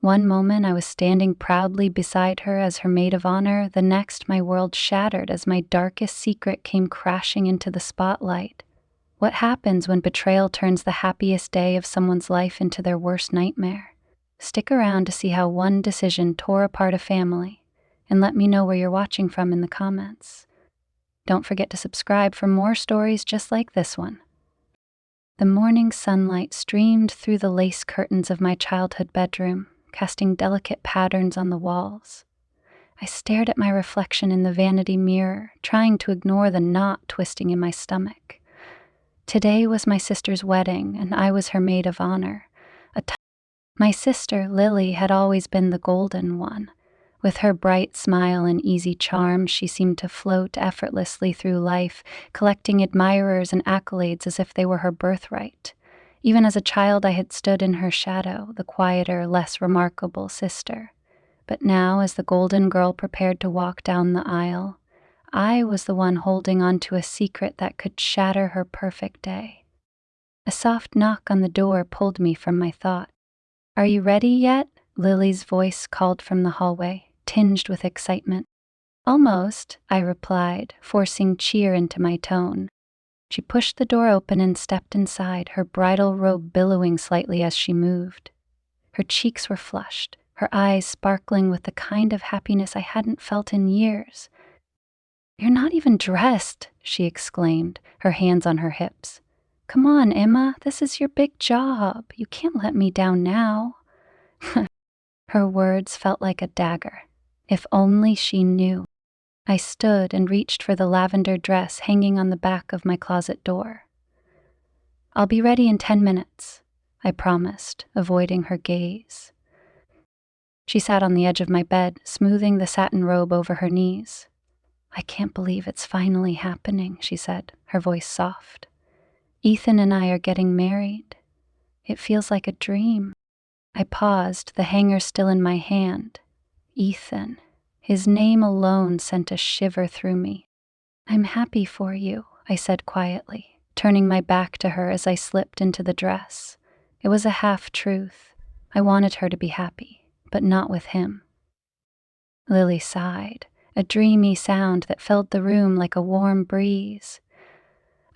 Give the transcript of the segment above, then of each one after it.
One moment I was standing proudly beside her as her maid of honor, the next my world shattered as my darkest secret came crashing into the spotlight. What happens when betrayal turns the happiest day of someone's life into their worst nightmare? Stick around to see how one decision tore apart a family, and let me know where you're watching from in the comments. Don't forget to subscribe for more stories just like this one. The morning sunlight streamed through the lace curtains of my childhood bedroom, casting delicate patterns on the walls. I stared at my reflection in the vanity mirror, trying to ignore the knot twisting in my stomach. Today was my sister's wedding, and I was her maid of honor. My sister, Lily, had always been the golden one. With her bright smile and easy charm, she seemed to float effortlessly through life, collecting admirers and accolades as if they were her birthright. Even as a child, I had stood in her shadow, the quieter, less remarkable sister. But now, as the golden girl prepared to walk down the aisle, I was the one holding on to a secret that could shatter her perfect day. A soft knock on the door pulled me from my thought. "Are you ready yet?" Lily's voice called from the hallway, tinged with excitement. "Almost," I replied, forcing cheer into my tone. She pushed the door open and stepped inside, her bridal robe billowing slightly as she moved. Her cheeks were flushed, her eyes sparkling with the kind of happiness I hadn't felt in years. "You're not even dressed," she exclaimed, her hands on her hips. "Come on, Emma, this is your big job. You can't let me down now." Her words felt like a dagger. If only she knew. I stood and reached for the lavender dress hanging on the back of my closet door. "I'll be ready in 10 minutes, I promised, avoiding her gaze. She sat on the edge of my bed, smoothing the satin robe over her knees. "I can't believe it's finally happening," she said, her voice soft. "Ethan and I are getting married. It feels like a dream." I paused, the hanger still in my hand. Ethan. His name alone sent a shiver through me. "I'm happy for you," I said quietly, turning my back to her as I slipped into the dress. It was a half-truth. I wanted her to be happy, but not with him. Lily sighed, a dreamy sound that filled the room like a warm breeze.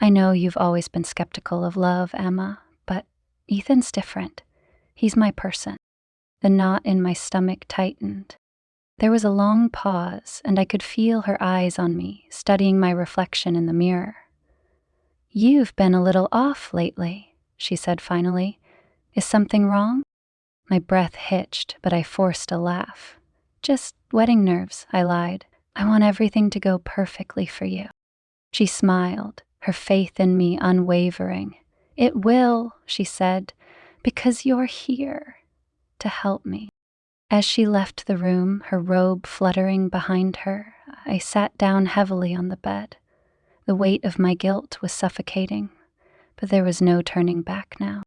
"I know you've always been skeptical of love, Emma, but Ethan's different. He's my person." The knot in my stomach tightened. There was a long pause, and I could feel her eyes on me, studying my reflection in the mirror. "You've been a little off lately," she said finally. "Is something wrong?" My breath hitched, but I forced a laugh. "Just wedding nerves," I lied. "I want everything to go perfectly for you." She smiled, her faith in me unwavering. "It will," she said, "because you're here to help me." As she left the room, her robe fluttering behind her, I sat down heavily on the bed. The weight of my guilt was suffocating, but there was no turning back now.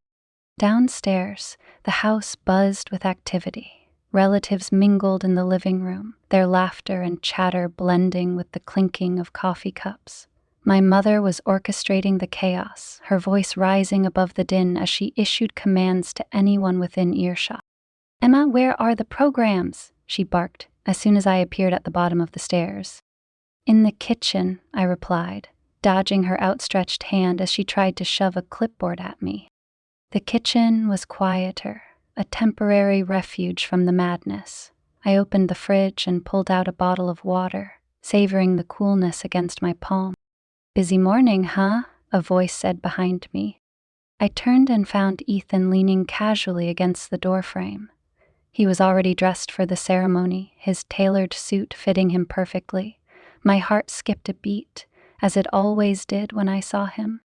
Downstairs, the house buzzed with activity. Relatives mingled in the living room, their laughter and chatter blending with the clinking of coffee cups. My mother was orchestrating the chaos, her voice rising above the din as she issued commands to anyone within earshot. "Emma, where are the programs?" she barked as soon as I appeared at the bottom of the stairs. "In the kitchen," I replied, dodging her outstretched hand as she tried to shove a clipboard at me. The kitchen was quieter, a temporary refuge from the madness. I opened the fridge and pulled out a bottle of water, savoring the coolness against my palm. "Busy morning, huh?" a voice said behind me. I turned and found Ethan leaning casually against the doorframe. He was already dressed for the ceremony, his tailored suit fitting him perfectly. My heart skipped a beat, as it always did when I saw him.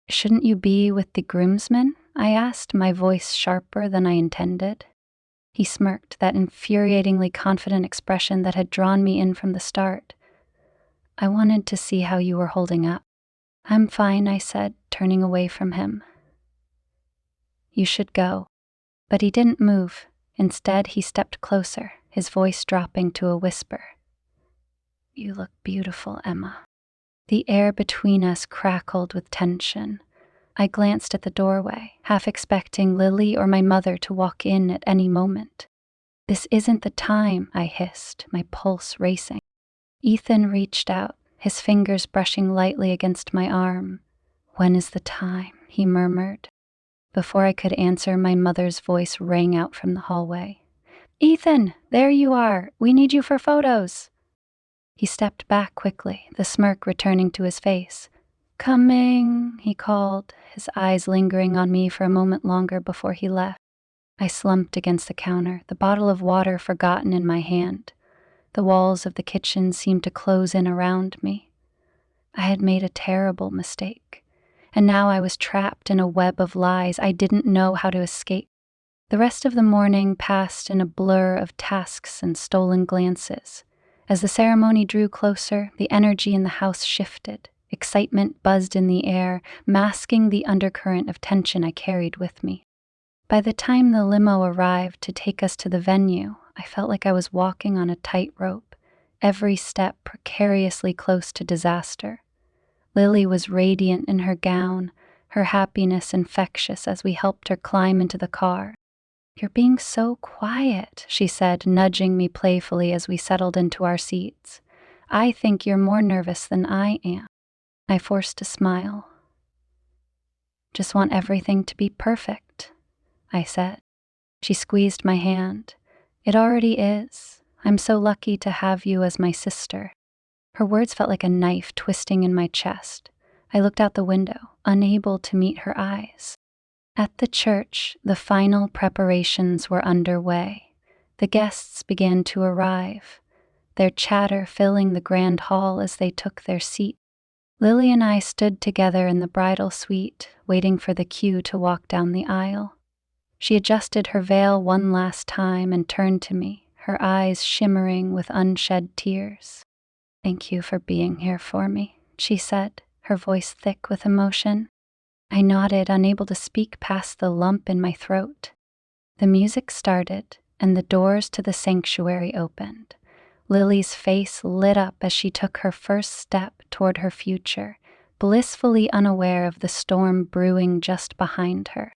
"Shouldn't you be with the groomsmen?" I asked, my voice sharper than I intended. He smirked, that infuriatingly confident expression that had drawn me in from the start. "I wanted to see how you were holding up." "I'm fine," I said, turning away from him. "You should go." But he didn't move. Instead, he stepped closer, his voice dropping to a whisper. "You look beautiful, Emma." The air between us crackled with tension. I glanced at the doorway, half expecting Lily or my mother to walk in at any moment. "This isn't the time," I hissed, my pulse racing. Ethan reached out, his fingers brushing lightly against my arm. "When is the time?" he murmured. Before I could answer, my mother's voice rang out from the hallway. "Ethan, there you are. We need you for photos." He stepped back quickly, the smirk returning to his face. "Coming," he called, his eyes lingering on me for a moment longer before he left. I slumped against the counter, the bottle of water forgotten in my hand. The walls of the kitchen seemed to close in around me. I had made a terrible mistake, and now I was trapped in a web of lies I didn't know how to escape. The rest of the morning passed in a blur of tasks and stolen glances. As the ceremony drew closer, the energy in the house shifted. Excitement buzzed in the air, masking the undercurrent of tension I carried with me. By the time the limo arrived to take us to the venue, I felt like I was walking on a tightrope, every step precariously close to disaster. Lily was radiant in her gown, her happiness infectious as we helped her climb into the car. "You're being so quiet," she said, nudging me playfully as we settled into our seats. "I think you're more nervous than I am." I forced a smile. "Just want everything to be perfect," I said. She squeezed my hand. "It already is. I'm so lucky to have you as my sister." Her words felt like a knife twisting in my chest. I looked out the window, unable to meet her eyes. At the church, the final preparations were underway. The guests began to arrive, their chatter filling the grand hall as they took their seat. Lily and I stood together in the bridal suite, waiting for the cue to walk down the aisle. She adjusted her veil one last time and turned to me, her eyes shimmering with unshed tears. "Thank you for being here for me," she said, her voice thick with emotion. I nodded, unable to speak past the lump in my throat. The music started, and the doors to the sanctuary opened. Lily's face lit up as she took her first step toward her future, blissfully unaware of the storm brewing just behind her.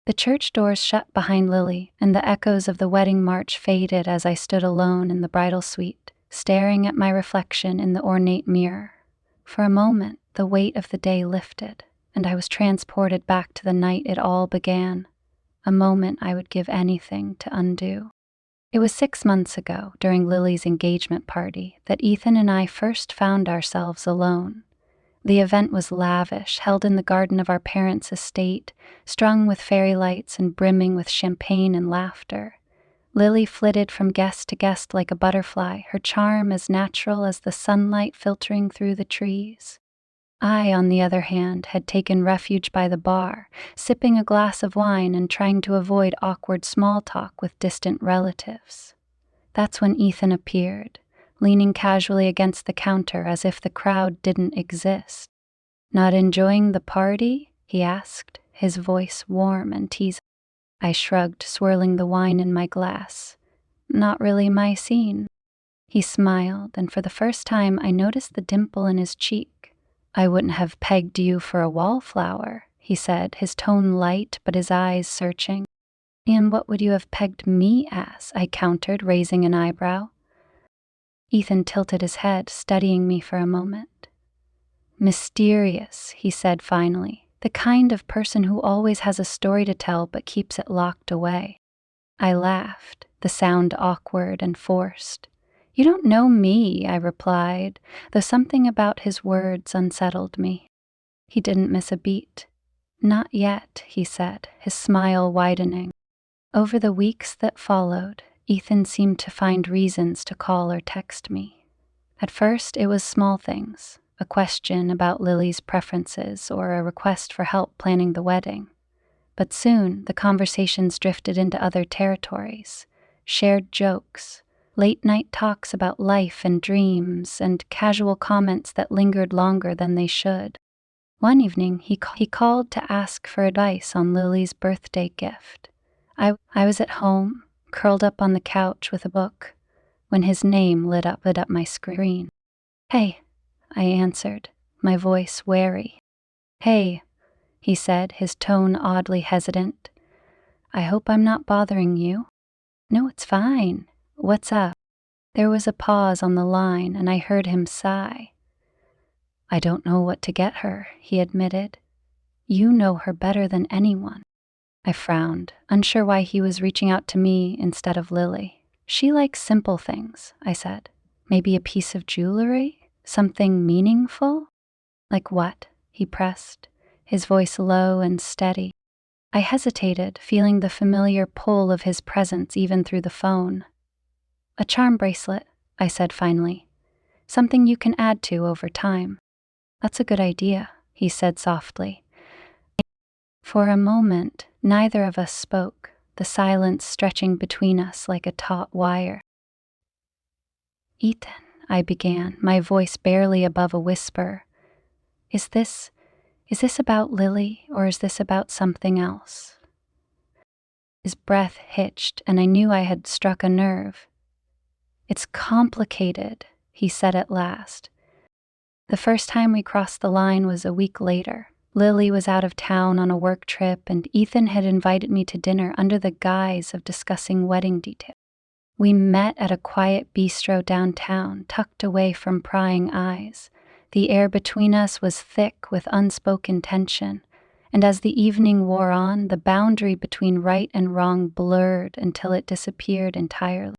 The church doors shut behind Lily, and the echoes of the wedding march faded as I stood alone in the bridal suite, staring at my reflection in the ornate mirror. For a moment, the weight of the day lifted, and I was transported back to the night it all began, a moment I would give anything to undo. It was 6 months ago, during Lily's engagement party, that Ethan and I first found ourselves alone. The event was lavish, held in the garden of our parents' estate, strung with fairy lights and brimming with champagne and laughter. Lily flitted from guest to guest like a butterfly, her charm as natural as the sunlight filtering through the trees. I, on the other hand, had taken refuge by the bar, sipping a glass of wine and trying to avoid awkward small talk with distant relatives. That's when Ethan appeared, leaning casually against the counter as if the crowd didn't exist. "Not enjoying the party?" he asked, his voice warm and teasing. I shrugged, swirling the wine in my glass. "Not really my scene." He smiled, and for the first time I noticed the dimple in his cheek. "I wouldn't have pegged you for a wallflower," he said, his tone light but his eyes searching. "And what would you have pegged me as?" I countered, raising an eyebrow. Ethan tilted his head, studying me for a moment. "Mysterious," he said finally, "the kind of person who always has a story to tell but keeps it locked away." I laughed, the sound awkward and forced. "You don't know me," I replied, though something about his words unsettled me. He didn't miss a beat. "Not yet," he said, his smile widening. Over the weeks that followed, Ethan seemed to find reasons to call or text me. At first, it was small things, a question about Lily's preferences or a request for help planning the wedding. But soon, the conversations drifted into other territories, shared jokes, late-night talks about life and dreams, and casual comments that lingered longer than they should. One evening, he called to ask for advice on Lily's birthday gift. I was at home, curled up on the couch with a book, when his name lit up my screen. "Hey," I answered, my voice wary. "Hey," he said, his tone oddly hesitant. "I hope I'm not bothering you." No, it's fine. What's up? There was a pause on the line, and I heard him sigh. I don't know what to get her, he admitted. You know her better than anyone. I frowned, unsure why he was reaching out to me instead of Lily. She likes simple things, I said. Maybe a piece of jewelry? Something meaningful? Like what? He pressed, his voice low and steady. I hesitated, feeling the familiar pull of his presence even through the phone. A charm bracelet, I said finally. Something you can add to over time. That's a good idea, he said softly. For a moment, neither of us spoke, the silence stretching between us like a taut wire. Ethan, I began, my voice barely above a whisper. Is this about Lily, or is this about something else? His breath hitched, and I knew I had struck a nerve. It's complicated, he said at last. The first time we crossed the line was a week later. Lily was out of town on a work trip, and Ethan had invited me to dinner under the guise of discussing wedding details. We met at a quiet bistro downtown, tucked away from prying eyes. The air between us was thick with unspoken tension, and as the evening wore on, the boundary between right and wrong blurred until it disappeared entirely.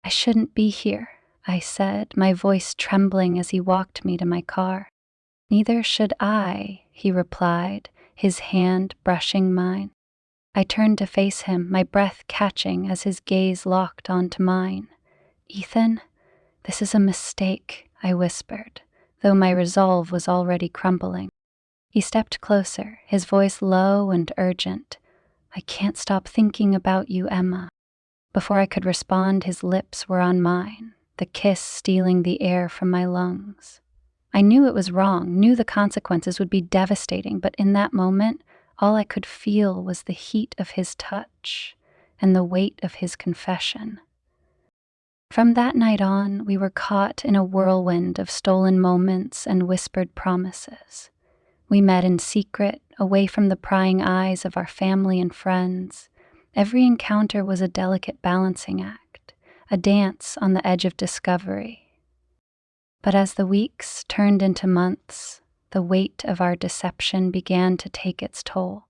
I shouldn't be here, I said, my voice trembling as he walked me to my car. Neither should I, he replied, his hand brushing mine. I turned to face him, my breath catching as his gaze locked onto mine. Ethan, this is a mistake, I whispered, though my resolve was already crumbling. He stepped closer, his voice low and urgent. I can't stop thinking about you, Emma. Before I could respond, his lips were on mine, the kiss stealing the air from my lungs. I knew it was wrong, knew the consequences would be devastating, but in that moment, all I could feel was the heat of his touch and the weight of his confession. From that night on, we were caught in a whirlwind of stolen moments and whispered promises. We met in secret, away from the prying eyes of our family and friends. Every encounter was a delicate balancing act, a dance on the edge of discovery. But as the weeks turned into months, the weight of our deception began to take its toll.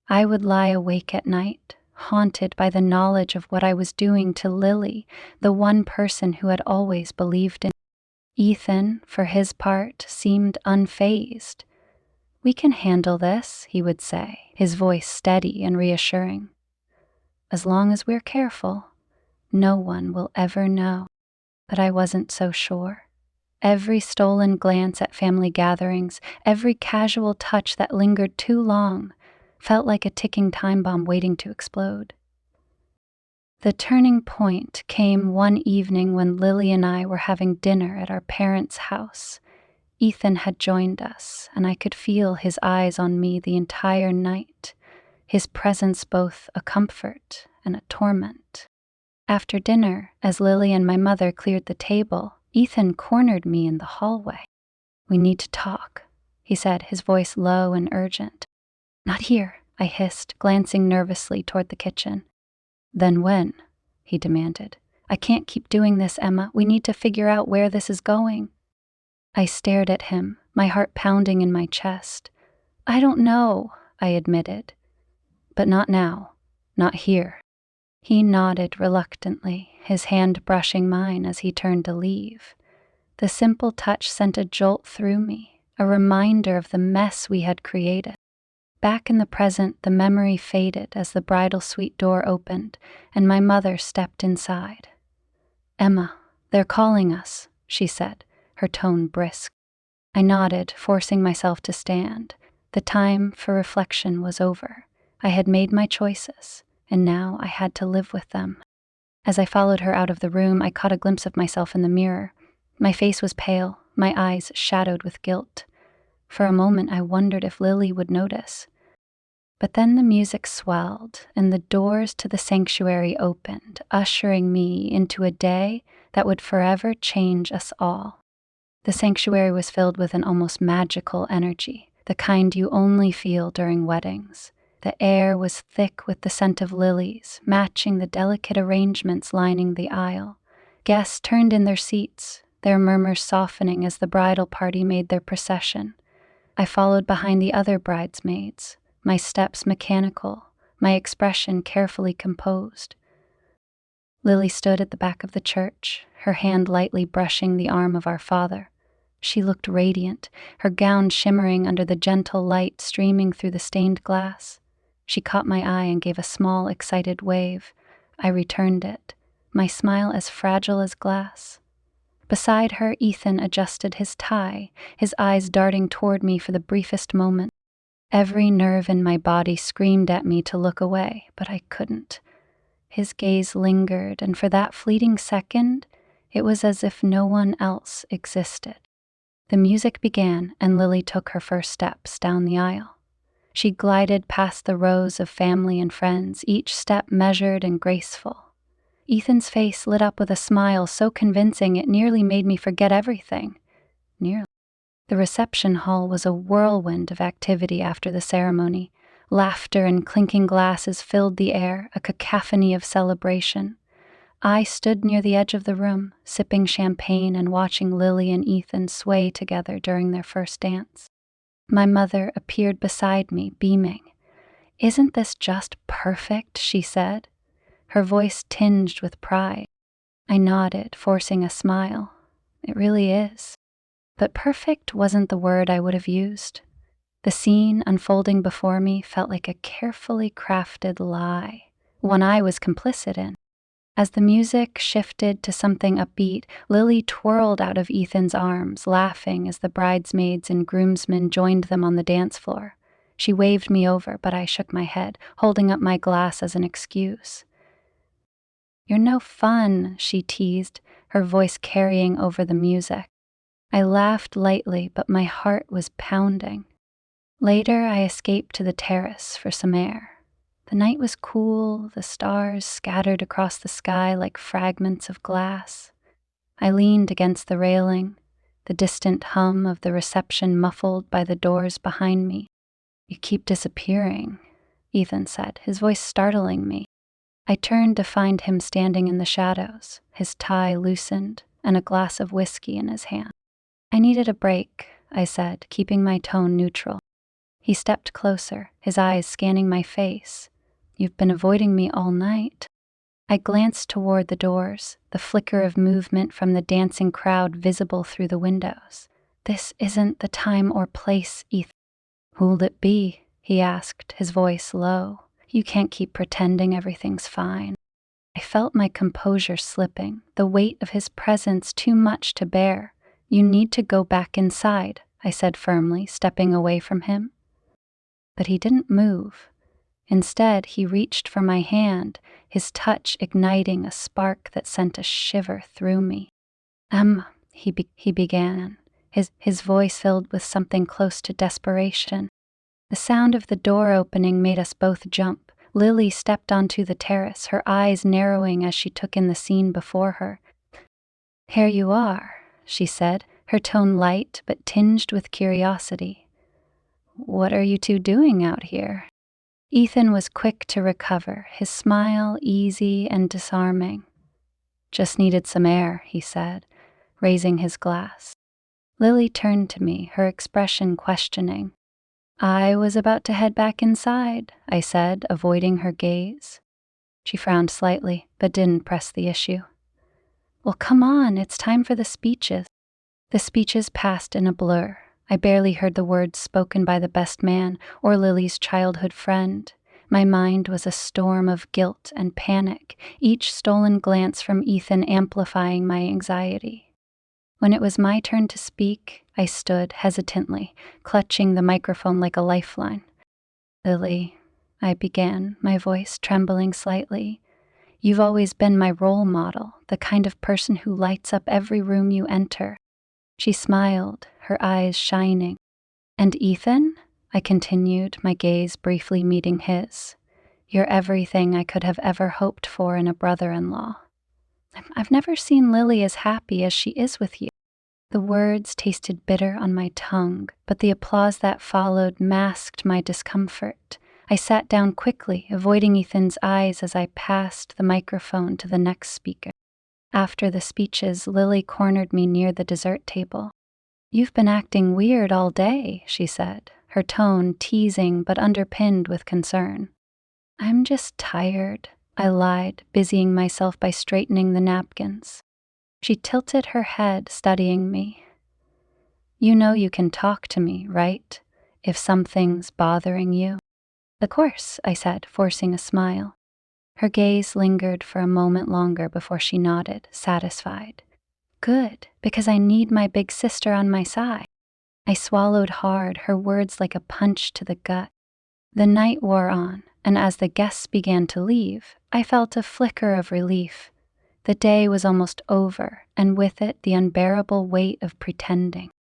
I would lie awake at night, haunted by the knowledge of what I was doing to Lily, the one person who had always believed in me. Ethan, for his part, seemed unfazed. We can handle this, he would say, his voice steady and reassuring. As long as we're careful, no one will ever know. But I wasn't so sure. Every stolen glance at family gatherings, every casual touch that lingered too long, felt like a ticking time bomb waiting to explode. The turning point came one evening when Lily and I were having dinner at our parents' house. Ethan had joined us, and I could feel his eyes on me the entire night, his presence both a comfort and a torment. After dinner, as Lily and my mother cleared the table, Ethan cornered me in the hallway. We need to talk, he said, his voice low and urgent. Not here, I hissed, glancing nervously toward the kitchen. Then when? He demanded. I can't keep doing this, Emma. We need to figure out where this is going. I stared at him, my heart pounding in my chest. I don't know, I admitted. But not now, not here. He nodded reluctantly, his hand brushing mine as he turned to leave. The simple touch sent a jolt through me, a reminder of the mess we had created. Back in the present, the memory faded as the bridal suite door opened and my mother stepped inside. Emma, they're calling us, she said, her tone brisk. I nodded, forcing myself to stand. The time for reflection was over. I had made my choices, and now I had to live with them. As I followed her out of the room, I caught a glimpse of myself in the mirror. My face was pale, my eyes shadowed with guilt. For a moment, I wondered if Lily would notice. But then the music swelled, and the doors to the sanctuary opened, ushering me into a day that would forever change us all. The sanctuary was filled with an almost magical energy, the kind you only feel during weddings. The air was thick with the scent of lilies, matching the delicate arrangements lining the aisle. Guests turned in their seats, their murmurs softening as the bridal party made their procession. I followed behind the other bridesmaids, my steps mechanical, my expression carefully composed. Lily stood at the back of the church, her hand lightly brushing the arm of our father. She looked radiant, her gown shimmering under the gentle light streaming through the stained glass. She caught my eye and gave a small, excited wave. I returned it, my smile as fragile as glass. Beside her, Ethan adjusted his tie, his eyes darting toward me for the briefest moment. Every nerve in my body screamed at me to look away, but I couldn't. His gaze lingered, and for that fleeting second, it was as if no one else existed. The music began, and Lily took her first steps down the aisle. She glided past the rows of family and friends, each step measured and graceful. Ethan's face lit up with a smile so convincing it nearly made me forget everything. Nearly. The reception hall was a whirlwind of activity after the ceremony. Laughter and clinking glasses filled the air, a cacophony of celebration. I stood near the edge of the room, sipping champagne and watching Lily and Ethan sway together during their first dance. My mother appeared beside me, beaming. "Isn't this just perfect?" she said, her voice tinged with pride. I nodded, forcing a smile. It really is. But perfect wasn't the word I would have used. The scene unfolding before me felt like a carefully crafted lie, one I was complicit in. As the music shifted to something upbeat, Lily twirled out of Ethan's arms, laughing as the bridesmaids and groomsmen joined them on the dance floor. She waved me over, but I shook my head, holding up my glass as an excuse. "You're no fun," she teased, her voice carrying over the music. I laughed lightly, but my heart was pounding. Later, I escaped to the terrace for some air. The night was cool, the stars scattered across the sky like fragments of glass. I leaned against the railing, the distant hum of the reception muffled by the doors behind me. "You keep disappearing," Ethan said, his voice startling me. I turned to find him standing in the shadows, his tie loosened and a glass of whiskey in his hand. "I needed a break," I said, keeping my tone neutral. He stepped closer, his eyes scanning my face. "You've been avoiding me all night." I glanced toward the doors, the flicker of movement from the dancing crowd visible through the windows. "This isn't the time or place, Ethan." "Who'll it be?" he asked, his voice low. "You can't keep pretending everything's fine." I felt my composure slipping, the weight of his presence too much to bear. "You need to go back inside," I said firmly, stepping away from him. But he didn't move. Instead, he reached for my hand, his touch igniting a spark that sent a shiver through me. He began, his voice filled with something close to desperation. The sound of the door opening made us both jump. Lily stepped onto the terrace, her eyes narrowing as she took in the scene before her. "Here you are," she said, her tone light but tinged with curiosity. "What are you two doing out here?" Ethan was quick to recover, his smile easy and disarming. "Just needed some air," he said, raising his glass. Lily turned to me, her expression questioning. "I was about to head back inside," I said, avoiding her gaze. She frowned slightly, but didn't press the issue. "Well, come on, it's time for the speeches." The speeches passed in a blur. I barely heard the words spoken by the best man or Lily's childhood friend. My mind was a storm of guilt and panic, each stolen glance from Ethan amplifying my anxiety. When it was my turn to speak, I stood hesitantly, clutching the microphone like a lifeline. "Lily," I began, my voice trembling slightly, "you've always been my role model, the kind of person who lights up every room you enter." She smiled, her eyes shining. "And Ethan?" I continued, my gaze briefly meeting his. "You're everything I could have ever hoped for in a brother-in-law. I've never seen Lily as happy as she is with you." The words tasted bitter on my tongue, but the applause that followed masked my discomfort. I sat down quickly, avoiding Ethan's eyes as I passed the microphone to the next speaker. After the speeches, Lily cornered me near the dessert table. "You've been acting weird all day," she said, her tone teasing but underpinned with concern. "I'm just tired," I lied, busying myself by straightening the napkins. She tilted her head, studying me. "You know you can talk to me, right? If something's bothering you." "Of course," I said, forcing a smile. Her gaze lingered for a moment longer before she nodded, satisfied. "Good, because I need my big sister on my side." I swallowed hard, her words like a punch to the gut. The night wore on, and as the guests began to leave, I felt a flicker of relief. The day was almost over, and with it the unbearable weight of pretending.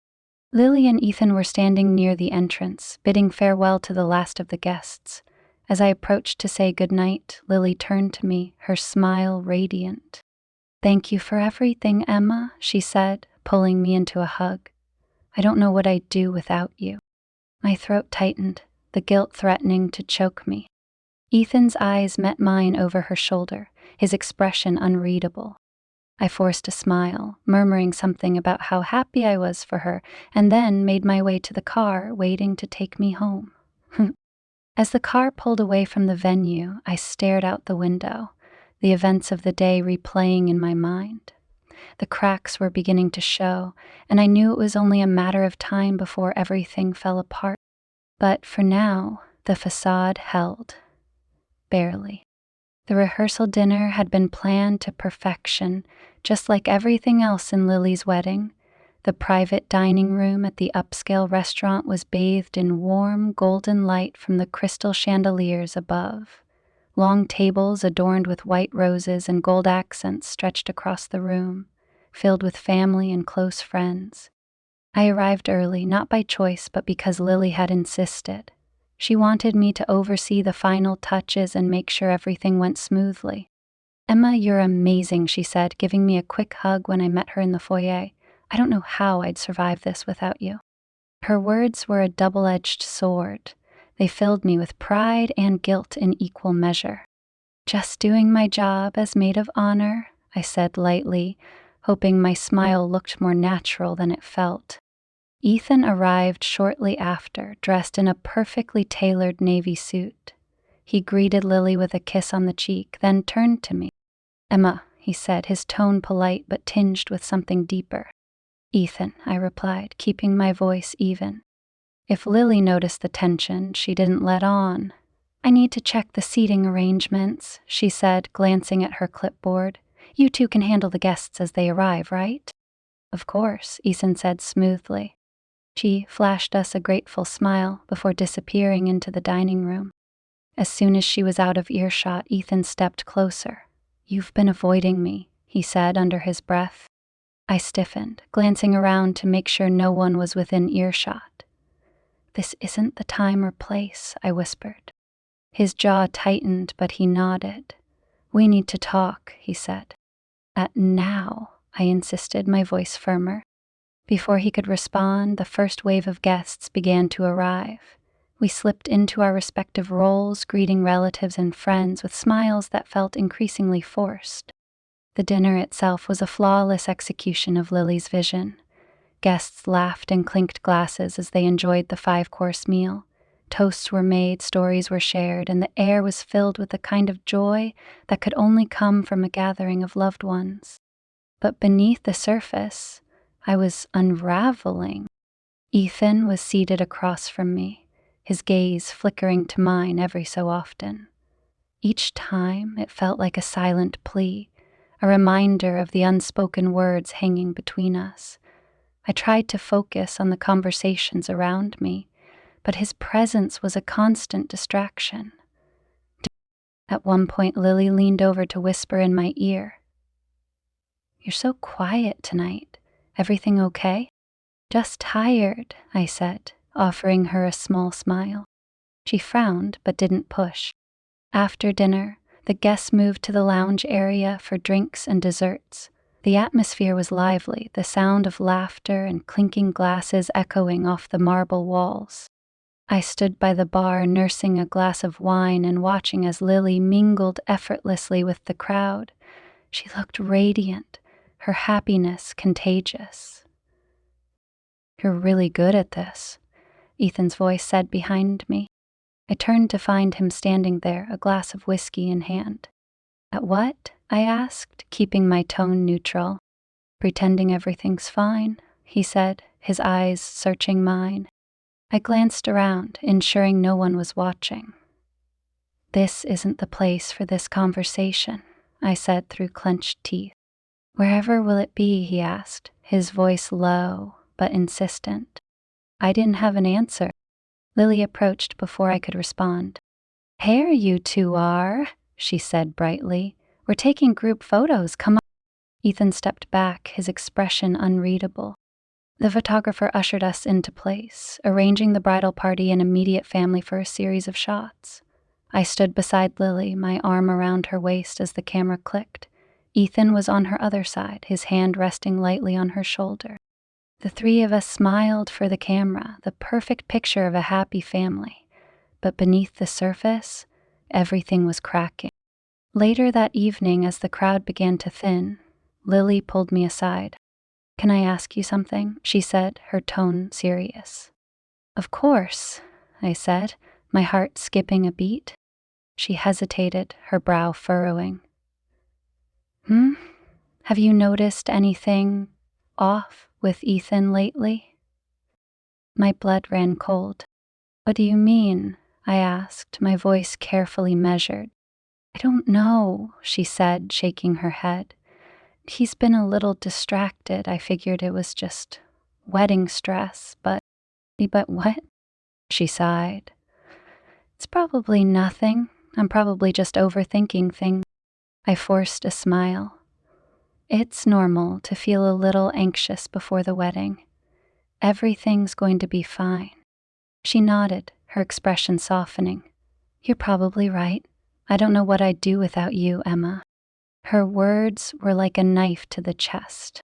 Lily and Ethan were standing near the entrance, bidding farewell to the last of the guests. As I approached to say goodnight, Lily turned to me, her smile radiant. "Thank you for everything, Emma," she said, pulling me into a hug. "I don't know what I'd do without you." My throat tightened, the guilt threatening to choke me. Ethan's eyes met mine over her shoulder, his expression unreadable. I forced a smile, murmuring something about how happy I was for her, and then made my way to the car, waiting to take me home. As the car pulled away from the venue, I stared out the window, the events of the day replaying in my mind. The cracks were beginning to show, and I knew it was only a matter of time before everything fell apart. But for now, the facade held. Barely. The rehearsal dinner had been planned to perfection, just like everything else in Lily's wedding. The private dining room at the upscale restaurant was bathed in warm, golden light from the crystal chandeliers above. Long tables adorned with white roses and gold accents stretched across the room, filled with family and close friends. I arrived early, not by choice, but because Lily had insisted. She wanted me to oversee the final touches and make sure everything went smoothly. "Emma, you're amazing," she said, giving me a quick hug when I met her in the foyer. "I don't know how I'd survive this without you." Her words were a double-edged sword. They filled me with pride and guilt in equal measure. "Just doing my job as maid of honor," I said lightly, hoping my smile looked more natural than it felt. Ethan arrived shortly after, dressed in a perfectly tailored navy suit. He greeted Lily with a kiss on the cheek, then turned to me. "Emma," he said, his tone polite but tinged with something deeper. "Ethan," I replied, keeping my voice even. If Lily noticed the tension, she didn't let on. "I need to check the seating arrangements," she said, glancing at her clipboard. "You two can handle the guests as they arrive, right?" "Of course," Ethan said smoothly. She flashed us a grateful smile before disappearing into the dining room. As soon as she was out of earshot, Ethan stepped closer. "You've been avoiding me," he said under his breath. I stiffened, glancing around to make sure no one was within earshot. "This isn't the time or place," I whispered. His jaw tightened, but he nodded. "We need to talk," he said. Now," I insisted, my voice firmer. Before he could respond, the first wave of guests began to arrive. We slipped into our respective roles, greeting relatives and friends with smiles that felt increasingly forced. The dinner itself was a flawless execution of Lily's vision. Guests laughed and clinked glasses as they enjoyed the 5-course meal. Toasts were made, stories were shared, and the air was filled with the kind of joy that could only come from a gathering of loved ones. But beneath the surface, I was unraveling. Ethan was seated across from me, his gaze flickering to mine every so often. Each time, it felt like a silent plea, a reminder of the unspoken words hanging between us. I tried to focus on the conversations around me, but his presence was a constant distraction. At one point, Lily leaned over to whisper in my ear, "You're so quiet tonight. Everything okay?" "Just tired," I said, offering her a small smile. She frowned but didn't push. After dinner, the guests moved to the lounge area for drinks and desserts. The atmosphere was lively, the sound of laughter and clinking glasses echoing off the marble walls. I stood by the bar nursing a glass of wine and watching as Lily mingled effortlessly with the crowd. She looked radiant, her happiness contagious. "You're really good at this," Ethan's voice said behind me. I turned to find him standing there, a glass of whiskey in hand. "At what?" I asked, keeping my tone neutral. "Pretending everything's fine," he said, his eyes searching mine. I glanced around, ensuring no one was watching. "This isn't the place for this conversation," I said through clenched teeth. "Wherever will it be?" he asked, his voice low but insistent. I didn't have an answer. Lily approached before I could respond. "Here you two are," she said brightly. "We're taking group photos, come on." Ethan stepped back, his expression unreadable. The photographer ushered us into place, arranging the bridal party and immediate family for a series of shots. I stood beside Lily, my arm around her waist as the camera clicked. Ethan was on her other side, his hand resting lightly on her shoulder. The three of us smiled for the camera, the perfect picture of a happy family. But beneath the surface, everything was cracking. Later that evening, as the crowd began to thin, Lily pulled me aside. "Can I ask you something?" she said, her tone serious. "Of course," I said, my heart skipping a beat. She hesitated, her brow furrowing. Have you noticed anything off with Ethan lately?" My blood ran cold. "What do you mean?" I asked, my voice carefully measured. "I don't know," she said, shaking her head. "He's been a little distracted. I figured it was just wedding stress, but what?" She sighed. "It's probably nothing. I'm probably just overthinking things." I forced a smile. "It's normal to feel a little anxious before the wedding. Everything's going to be fine." She nodded, her expression softening. "You're probably right. I don't know what I'd do without you, Emma." Her words were like a knife to the chest.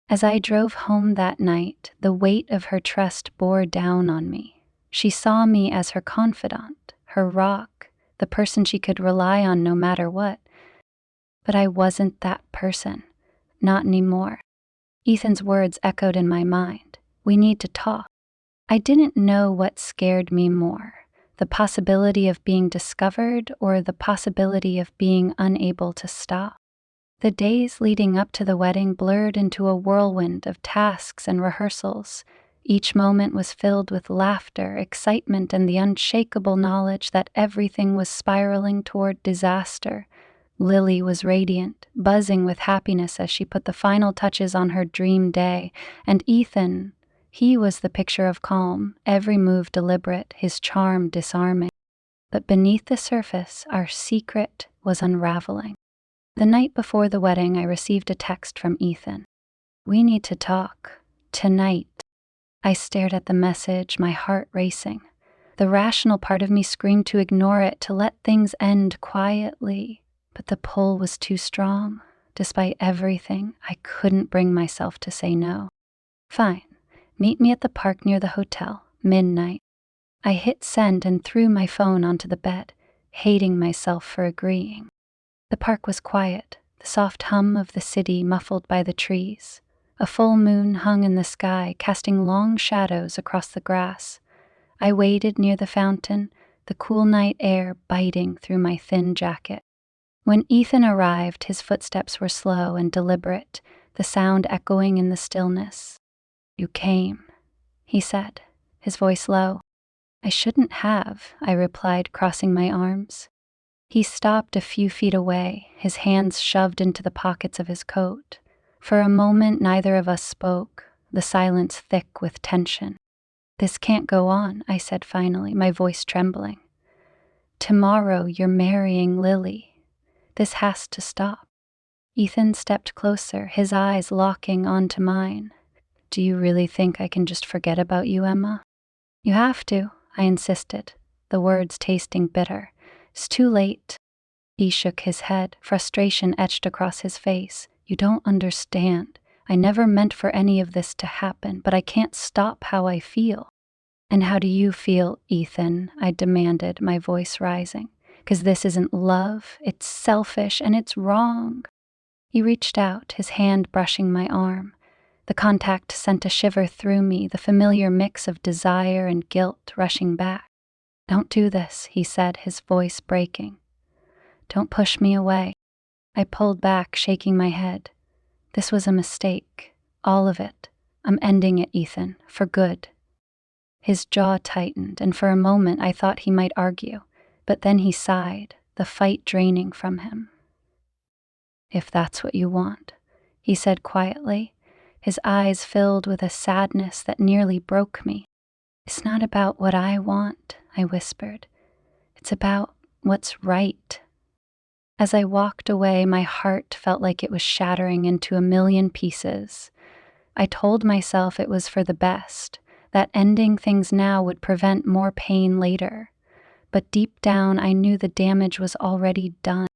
As I drove home that night, the weight of her trust bore down on me. She saw me as her confidant, her rock, the person she could rely on no matter what. But I wasn't that person. Not anymore. Ethan's words echoed in my mind. "We need to talk." I didn't know what scared me more, the possibility of being discovered or the possibility of being unable to stop. The days leading up to the wedding blurred into a whirlwind of tasks and rehearsals. Each moment was filled with laughter, excitement, and the unshakable knowledge that everything was spiraling toward disaster. Lily was radiant, buzzing with happiness as she put the final touches on her dream day, and Ethan, he was the picture of calm, every move deliberate, his charm disarming. But beneath the surface, our secret was unraveling. The night before the wedding, I received a text from Ethan. "We need to talk. Tonight." I stared at the message, my heart racing. The rational part of me screamed to ignore it, to let things end quietly. But the pull was too strong. Despite everything, I couldn't bring myself to say no. "Fine. Meet me at the park near the hotel, midnight." I hit send and threw my phone onto the bed, hating myself for agreeing. The park was quiet, the soft hum of the city muffled by the trees. A full moon hung in the sky, casting long shadows across the grass. I waited near the fountain, the cool night air biting through my thin jacket. When Ethan arrived, his footsteps were slow and deliberate, the sound echoing in the stillness. "You came," he said, his voice low. "I shouldn't have," I replied, crossing my arms. He stopped a few feet away, his hands shoved into the pockets of his coat. For a moment, neither of us spoke, the silence thick with tension. "This can't go on," I said finally, my voice trembling. "Tomorrow you're marrying Lily. This has to stop." Ethan stepped closer, his eyes locking onto mine. "Do you really think I can just forget about you, Emma?" "You have to," I insisted, the words tasting bitter. "It's too late." He shook his head, frustration etched across his face. "You don't understand. I never meant for any of this to happen, but I can't stop how I feel." And how do you feel, Ethan? I demanded, my voice rising. 'Cause this isn't love, it's selfish and it's wrong. He reached out, his hand brushing my arm. The contact sent a shiver through me, the familiar mix of desire and guilt rushing back. Don't do this, he said, his voice breaking. Don't push me away. I pulled back, shaking my head. This was a mistake. All of it. I'm ending it, Ethan, for good. His jaw tightened, and for a moment I thought he might argue, but then he sighed, the fight draining from him. If that's what you want, he said quietly, his eyes filled with a sadness that nearly broke me. It's not about what I want, I whispered. It's about what's right. As I walked away, my heart felt like it was shattering into a million pieces. I told myself it was for the best, that ending things now would prevent more pain later. But deep down, I knew the damage was already done.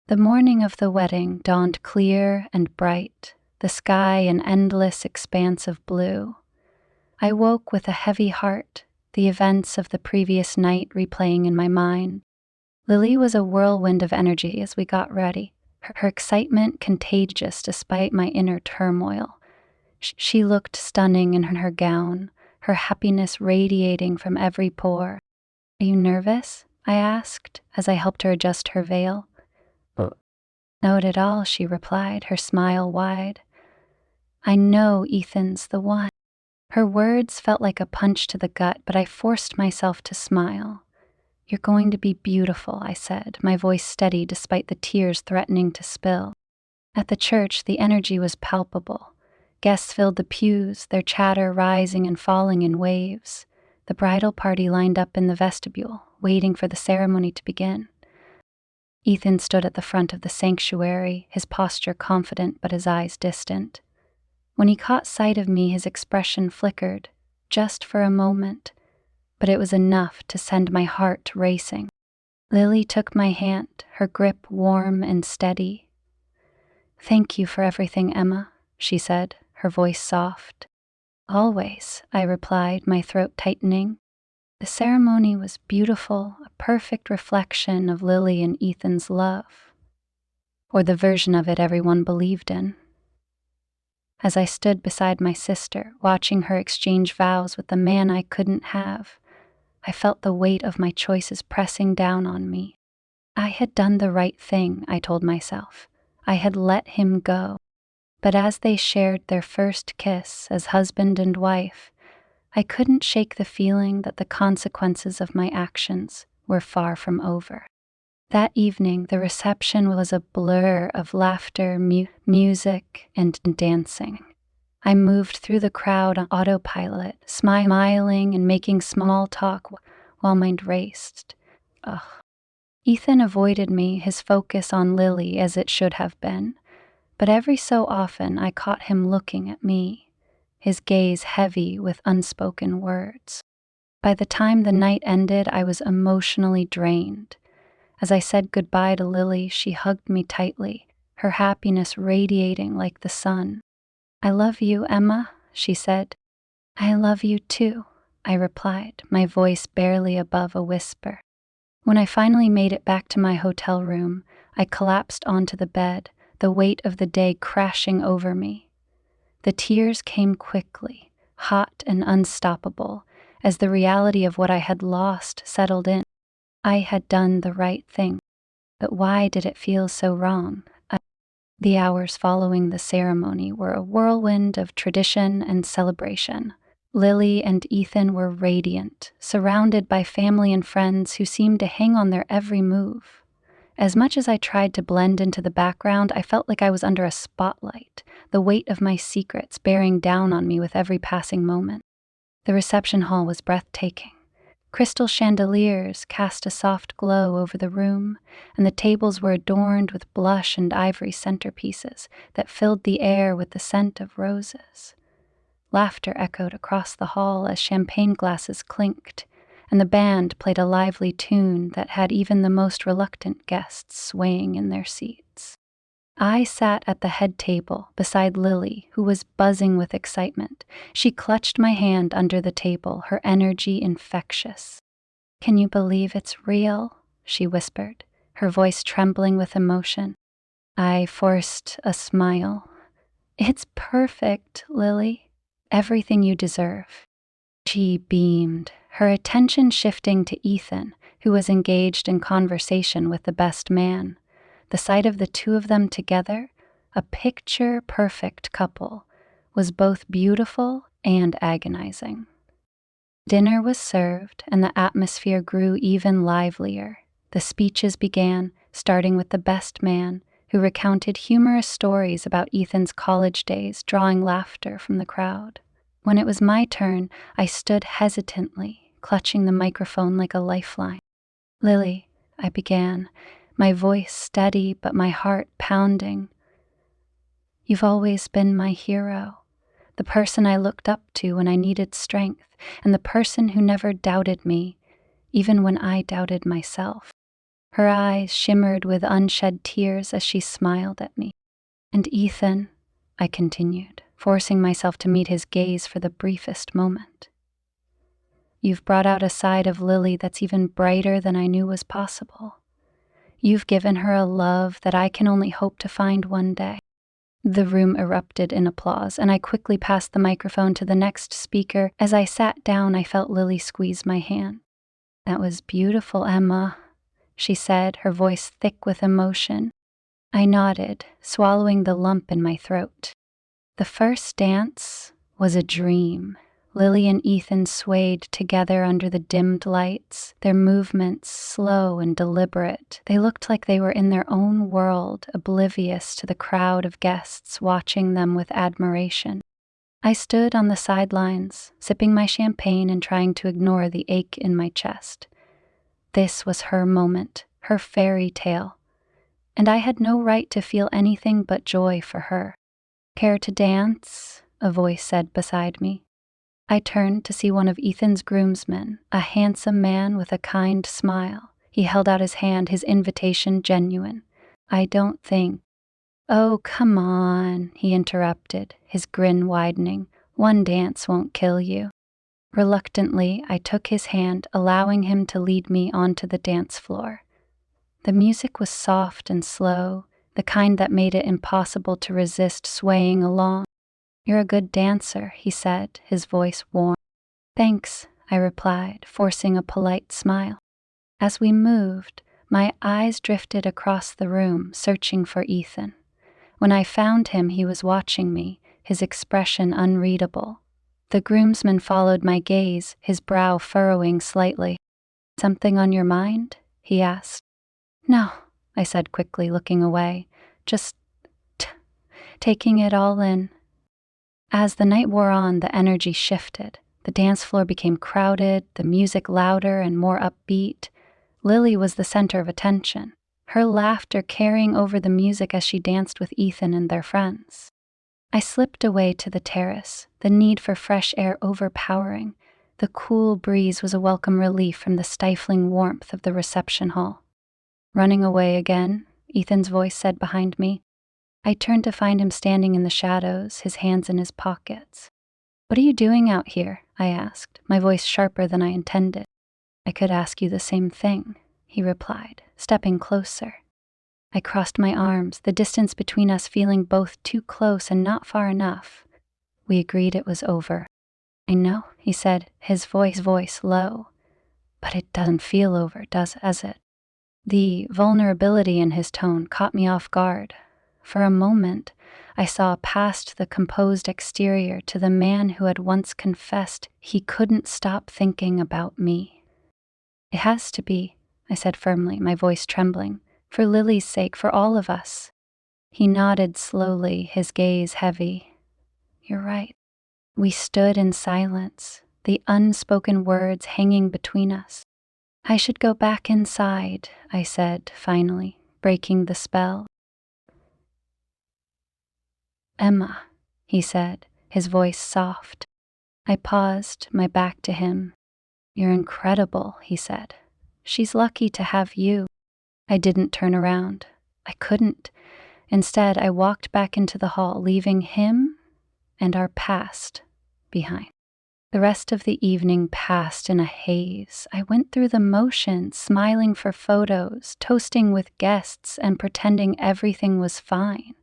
The morning of the wedding dawned clear and bright, the sky an endless expanse of blue. I woke with a heavy heart, the events of the previous night replaying in my mind. Lily was a whirlwind of energy as we got ready, her excitement contagious despite my inner turmoil. She looked stunning in her gown, her happiness radiating from every pore. Are you nervous? I asked as I helped her adjust her veil. Not at all, she replied, her smile wide. I know Ethan's the one. Her words felt like a punch to the gut, but I forced myself to smile. You're going to be beautiful, I said, my voice steady despite the tears threatening to spill. At the church, the energy was palpable. Guests filled the pews, their chatter rising and falling in waves. The bridal party lined up in the vestibule, waiting for the ceremony to begin. Ethan stood at the front of the sanctuary, his posture confident but his eyes distant. When he caught sight of me, his expression flickered, just for a moment, but it was enough to send my heart racing. Lily took my hand, her grip warm and steady. Thank you for everything, Emma, she said, her voice soft. Always, I replied, my throat tightening. The ceremony was beautiful, a perfect reflection of Lily and Ethan's love, or the version of it everyone believed in. As I stood beside my sister, watching her exchange vows with the man I couldn't have, I felt the weight of my choices pressing down on me. I had done the right thing, I told myself. I had let him go. But as they shared their first kiss as husband and wife, I couldn't shake the feeling that the consequences of my actions were far from over. That evening, the reception was a blur of laughter, music, and dancing. I moved through the crowd on autopilot, smiling and making small talk while mind raced. Ugh. Ethan avoided me, his focus on Lily as it should have been. But every so often I caught him looking at me, his gaze heavy with unspoken words. By the time the night ended, I was emotionally drained. As I said goodbye to Lily, she hugged me tightly, her happiness radiating like the sun. I love you, Emma, she said. I love you too, I replied, my voice barely above a whisper. When I finally made it back to my hotel room, I collapsed onto the bed, the weight of the day crashing over me. The tears came quickly, hot and unstoppable, as the reality of what I had lost settled in. I had done the right thing, but why did it feel so wrong? The hours following the ceremony were a whirlwind of tradition and celebration. Lily and Ethan were radiant, surrounded by family and friends who seemed to hang on their every move. As much as I tried to blend into the background, I felt like I was under a spotlight, the weight of my secrets bearing down on me with every passing moment. The reception hall was breathtaking. Crystal chandeliers cast a soft glow over the room, and the tables were adorned with blush and ivory centerpieces that filled the air with the scent of roses. Laughter echoed across the hall as champagne glasses clinked, and the band played a lively tune that had even the most reluctant guests swaying in their seats. I sat at the head table beside Lily, who was buzzing with excitement. She clutched my hand under the table, her energy infectious. "Can you believe it's real?" she whispered, her voice trembling with emotion. I forced a smile. "It's perfect, Lily. Everything you deserve." She beamed, her attention shifting to Ethan, who was engaged in conversation with the best man. The sight of the two of them together, a picture-perfect couple, was both beautiful and agonizing. Dinner was served, and the atmosphere grew even livelier. The speeches began, starting with the best man, who recounted humorous stories about Ethan's college days, drawing laughter from the crowd. When it was my turn, I stood hesitantly, clutching the microphone like a lifeline. "Lily," I began, my voice steady but my heart pounding. "You've always been my hero, the person I looked up to when I needed strength, and the person who never doubted me, even when I doubted myself." Her eyes shimmered with unshed tears as she smiled at me. "And Ethan," I continued, forcing myself to meet his gaze for the briefest moment. "You've brought out a side of Lily that's even brighter than I knew was possible. You've given her a love that I can only hope to find one day." The room erupted in applause, and I quickly passed the microphone to the next speaker. As I sat down, I felt Lily squeeze my hand. "That was beautiful, Emma," she said, her voice thick with emotion. I nodded, swallowing the lump in my throat. The first dance was a dream. Lily and Ethan swayed together under the dimmed lights, their movements slow and deliberate. They looked like they were in their own world, oblivious to the crowd of guests watching them with admiration. I stood on the sidelines, sipping my champagne and trying to ignore the ache in my chest. This was her moment, her fairy tale, and I had no right to feel anything but joy for her. "Care to dance?" a voice said beside me. I turned to see one of Ethan's groomsmen, a handsome man with a kind smile. He held out his hand, his invitation genuine. "I don't think—" "Oh, come on," he interrupted, his grin widening. "One dance won't kill you." Reluctantly, I took his hand, allowing him to lead me onto the dance floor. The music was soft and slow, the kind that made it impossible to resist swaying along. "You're a good dancer," he said, his voice warm. "Thanks," I replied, forcing a polite smile. As we moved, my eyes drifted across the room, searching for Ethan. When I found him, he was watching me, his expression unreadable. The groomsman followed my gaze, his brow furrowing slightly. "Something on your mind?" he asked. "No," I said quickly, looking away. "Just taking it all in." As the night wore on, the energy shifted. The dance floor became crowded, the music louder and more upbeat. Lily was the center of attention, her laughter carrying over the music as she danced with Ethan and their friends. I slipped away to the terrace, the need for fresh air overpowering. The cool breeze was a welcome relief from the stifling warmth of the reception hall. "Running away again?" Ethan's voice said behind me. I turned to find him standing in the shadows, his hands in his pockets. "What are you doing out here?" I asked, my voice sharper than I intended. "I could ask you the same thing," he replied, stepping closer. I crossed my arms, the distance between us feeling both too close and not far enough. We agreed it was over. "I know," he said, his voice low. "But it doesn't feel over, does it?" The vulnerability in his tone caught me off guard. For a moment, I saw past the composed exterior to the man who had once confessed he couldn't stop thinking about me. "It has to be," I said firmly, my voice trembling. "For Lily's sake, for all of us." He nodded slowly, his gaze heavy. "You're right." We stood in silence, the unspoken words hanging between us. "I should go back inside," I said, finally, breaking the spell. "Emma," he said, his voice soft. I paused, my back to him. "You're incredible," he said. "She's lucky to have you." I didn't turn around. I couldn't. Instead, I walked back into the hall, leaving him and our past behind. The rest of the evening passed in a haze. I went through the motions, smiling for photos, toasting with guests, and pretending everything was fine.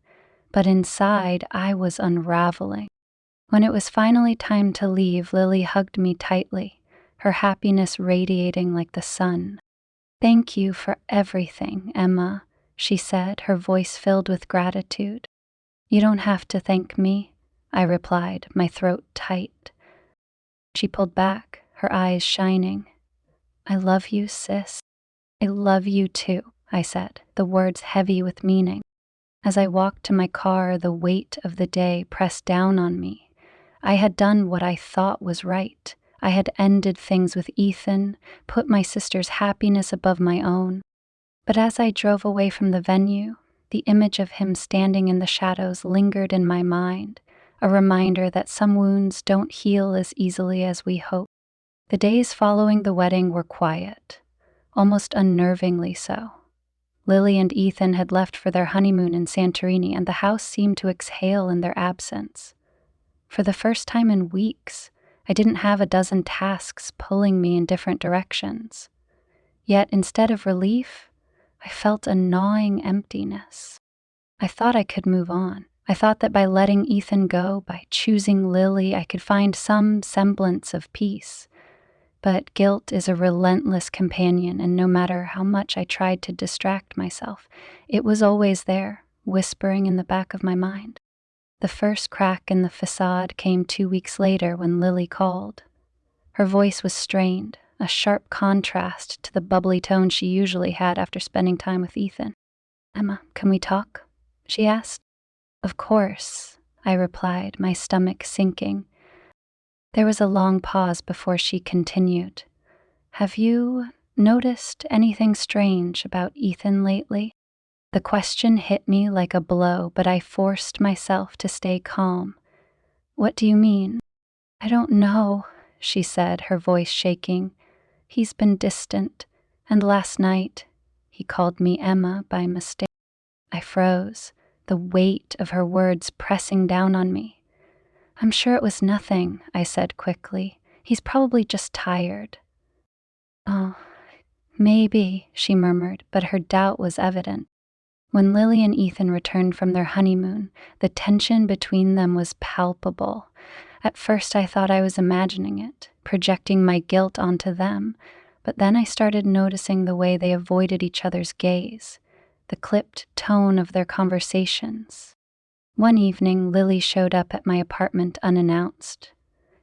But inside, I was unraveling. When it was finally time to leave, Lily hugged me tightly, her happiness radiating like the sun. "Thank you for everything, Emma," she said, her voice filled with gratitude. "You don't have to thank me," I replied, my throat tight. She pulled back, her eyes shining. "I love you, sis." "I love you too," I said, the words heavy with meaning. As I walked to my car, the weight of the day pressed down on me. I had done what I thought was right. I had ended things with Ethan, put my sister's happiness above my own. But as I drove away from the venue, the image of him standing in the shadows lingered in my mind, a reminder that some wounds don't heal as easily as we hope. The days following the wedding were quiet, almost unnervingly so. Lily and Ethan had left for their honeymoon in Santorini, and the house seemed to exhale in their absence. For the first time in weeks, I didn't have a dozen tasks pulling me in different directions. Yet instead of relief, I felt a gnawing emptiness. I thought I could move on. I thought that by letting Ethan go, by choosing Lily, I could find some semblance of peace. But guilt is a relentless companion, and no matter how much I tried to distract myself, it was always there, whispering in the back of my mind. The first crack in the facade came 2 weeks later when Lily called. Her voice was strained, a sharp contrast to the bubbly tone she usually had after spending time with Ethan. "Emma, can we talk?" she asked. "Of course," I replied, my stomach sinking. There was a long pause before she continued. "Have you noticed anything strange about Ethan lately?" The question hit me like a blow, but I forced myself to stay calm. "What do you mean?" "I don't know," she said, her voice shaking. "He's been distant, and last night he called me Emma by mistake." I froze, the weight of her words pressing down on me. "I'm sure it was nothing," I said quickly. "He's probably just tired." "Oh, maybe," she murmured, but her doubt was evident. When Lily and Ethan returned from their honeymoon, the tension between them was palpable. At first I thought I was imagining it, projecting my guilt onto them, but then I started noticing the way they avoided each other's gaze, the clipped tone of their conversations. One evening, Lily showed up at my apartment unannounced.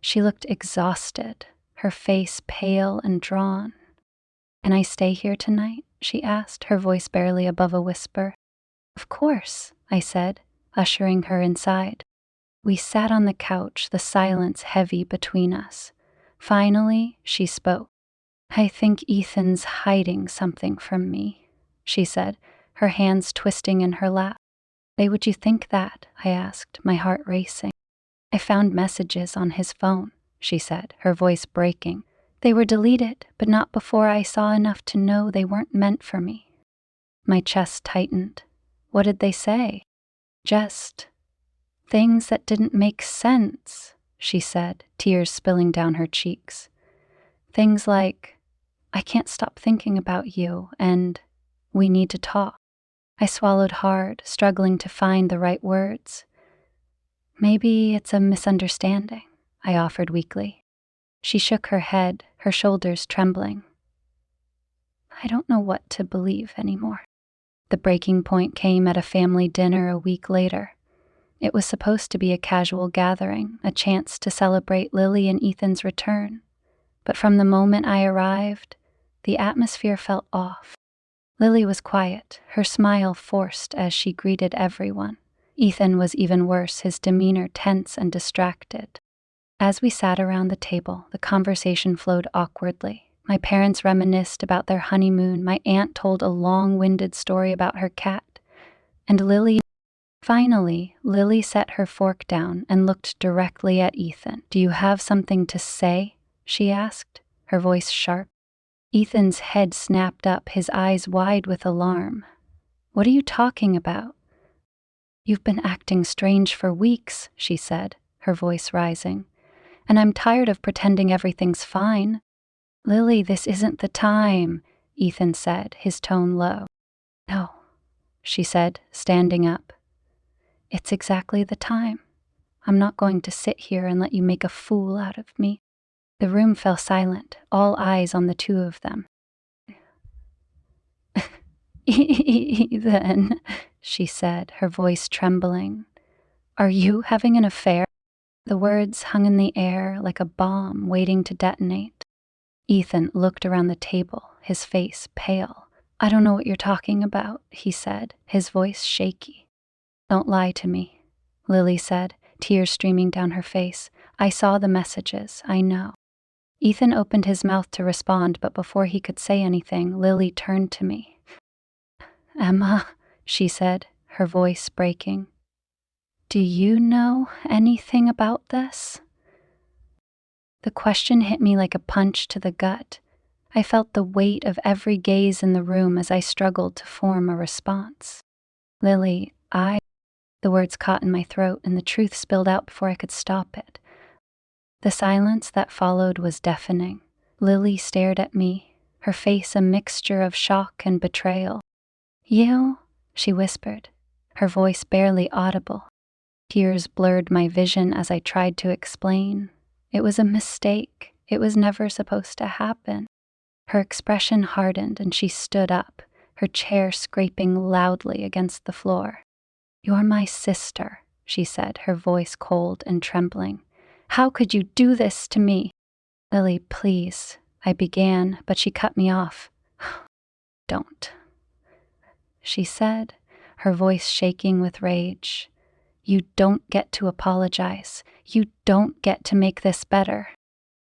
She looked exhausted, her face pale and drawn. "Can I stay here tonight?" she asked, her voice barely above a whisper. "Of course," I said, ushering her inside. We sat on the couch, the silence heavy between us. Finally, she spoke. "I think Ethan's hiding something from me," she said, her hands twisting in her lap. "Why would you think that?" I asked, my heart racing. "I found messages on his phone," she said, her voice breaking. "They were deleted, but not before I saw enough to know they weren't meant for me." My chest tightened. "What did they say?" "Just things that didn't make sense," she said, tears spilling down her cheeks. "Things like, I can't stop thinking about you, and we need to talk." I swallowed hard, struggling to find the right words. "Maybe it's a misunderstanding," I offered weakly. She shook her head, her shoulders trembling. "I don't know what to believe anymore." The breaking point came at a family dinner a week later. It was supposed to be a casual gathering, a chance to celebrate Lily and Ethan's return. But from the moment I arrived, the atmosphere felt off. Lily was quiet, her smile forced as she greeted everyone. Ethan was even worse, his demeanor tense and distracted. As we sat around the table, the conversation flowed awkwardly. My parents reminisced about their honeymoon, my aunt told a long-winded story about her cat, and Finally, Lily set her fork down and looked directly at Ethan. "Do you have something to say?" she asked, her voice sharp. Ethan's head snapped up, his eyes wide with alarm. "What are you talking about?" "You've been acting strange for weeks," she said, her voice rising. "And I'm tired of pretending everything's fine." "Lily, this isn't the time," Ethan said, his tone low. "No," she said, standing up. "It's exactly the time. I'm not going to sit here and let you make a fool out of me." The room fell silent, all eyes on the two of them. "Ethan," she said, her voice trembling. "Are you having an affair?" The words hung in the air like a bomb waiting to detonate. Ethan looked around the table, his face pale. "I don't know what you're talking about," he said, his voice shaky. "Don't lie to me," Lily said, tears streaming down her face. "I saw the messages, I know." Ethan opened his mouth to respond, but before he could say anything, Lily turned to me. "Emma," she said, her voice breaking. "Do you know anything about this?" The question hit me like a punch to the gut. I felt the weight of every gaze in the room as I struggled to form a response. "Lily, The words caught in my throat and the truth spilled out before I could stop it. The silence that followed was deafening. Lily stared at me, her face a mixture of shock and betrayal. "You?" she whispered, her voice barely audible. Tears blurred my vision as I tried to explain. It was a mistake. It was never supposed to happen. Her expression hardened and she stood up, her chair scraping loudly against the floor. "You're my sister," she said, her voice cold and trembling. "How could you do this to me?" "Lily, please," I began, but she cut me off. "Don't," she said, her voice shaking with rage. "You don't get to apologize. You don't get to make this better."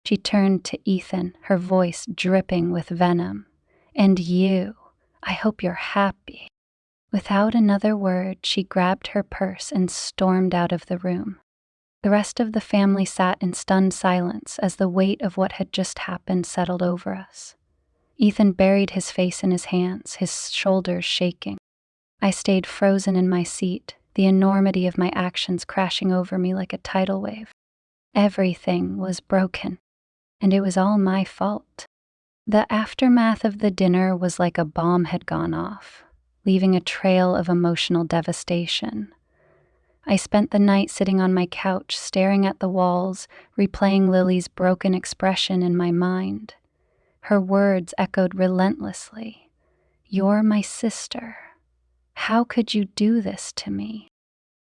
She turned to Ethan, her voice dripping with venom. "And you, I hope you're happy." Without another word, she grabbed her purse and stormed out of the room. The rest of the family sat in stunned silence as the weight of what had just happened settled over us. Ethan buried his face in his hands, his shoulders shaking. I stayed frozen in my seat, the enormity of my actions crashing over me like a tidal wave. Everything was broken, and it was all my fault. The aftermath of the dinner was like a bomb had gone off, leaving a trail of emotional devastation. I spent the night sitting on my couch, staring at the walls, replaying Lily's broken expression in my mind. Her words echoed relentlessly. "You're my sister. How could you do this to me?"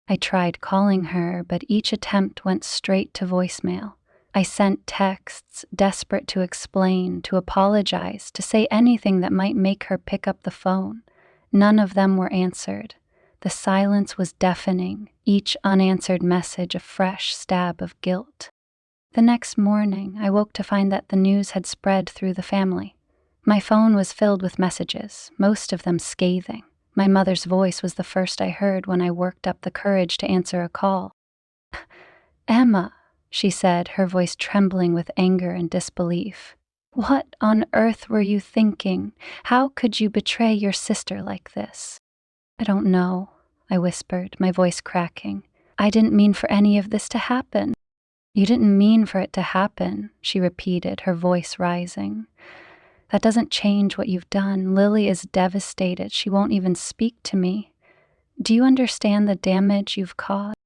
I tried calling her, but each attempt went straight to voicemail. I sent texts, desperate to explain, to apologize, to say anything that might make her pick up the phone. None of them were answered. The silence was deafening, each unanswered message a fresh stab of guilt. The next morning, I woke to find that the news had spread through the family. My phone was filled with messages, most of them scathing. My mother's voice was the first I heard when I worked up the courage to answer a call. "Emma," she said, her voice trembling with anger and disbelief. "What on earth were you thinking? How could you betray your sister like this?" "I don't know," I whispered, my voice cracking. "I didn't mean for any of this to happen." "You didn't mean for it to happen," she repeated, her voice rising. "That doesn't change what you've done. Lily is devastated. She won't even speak to me. Do you understand the damage you've caused?"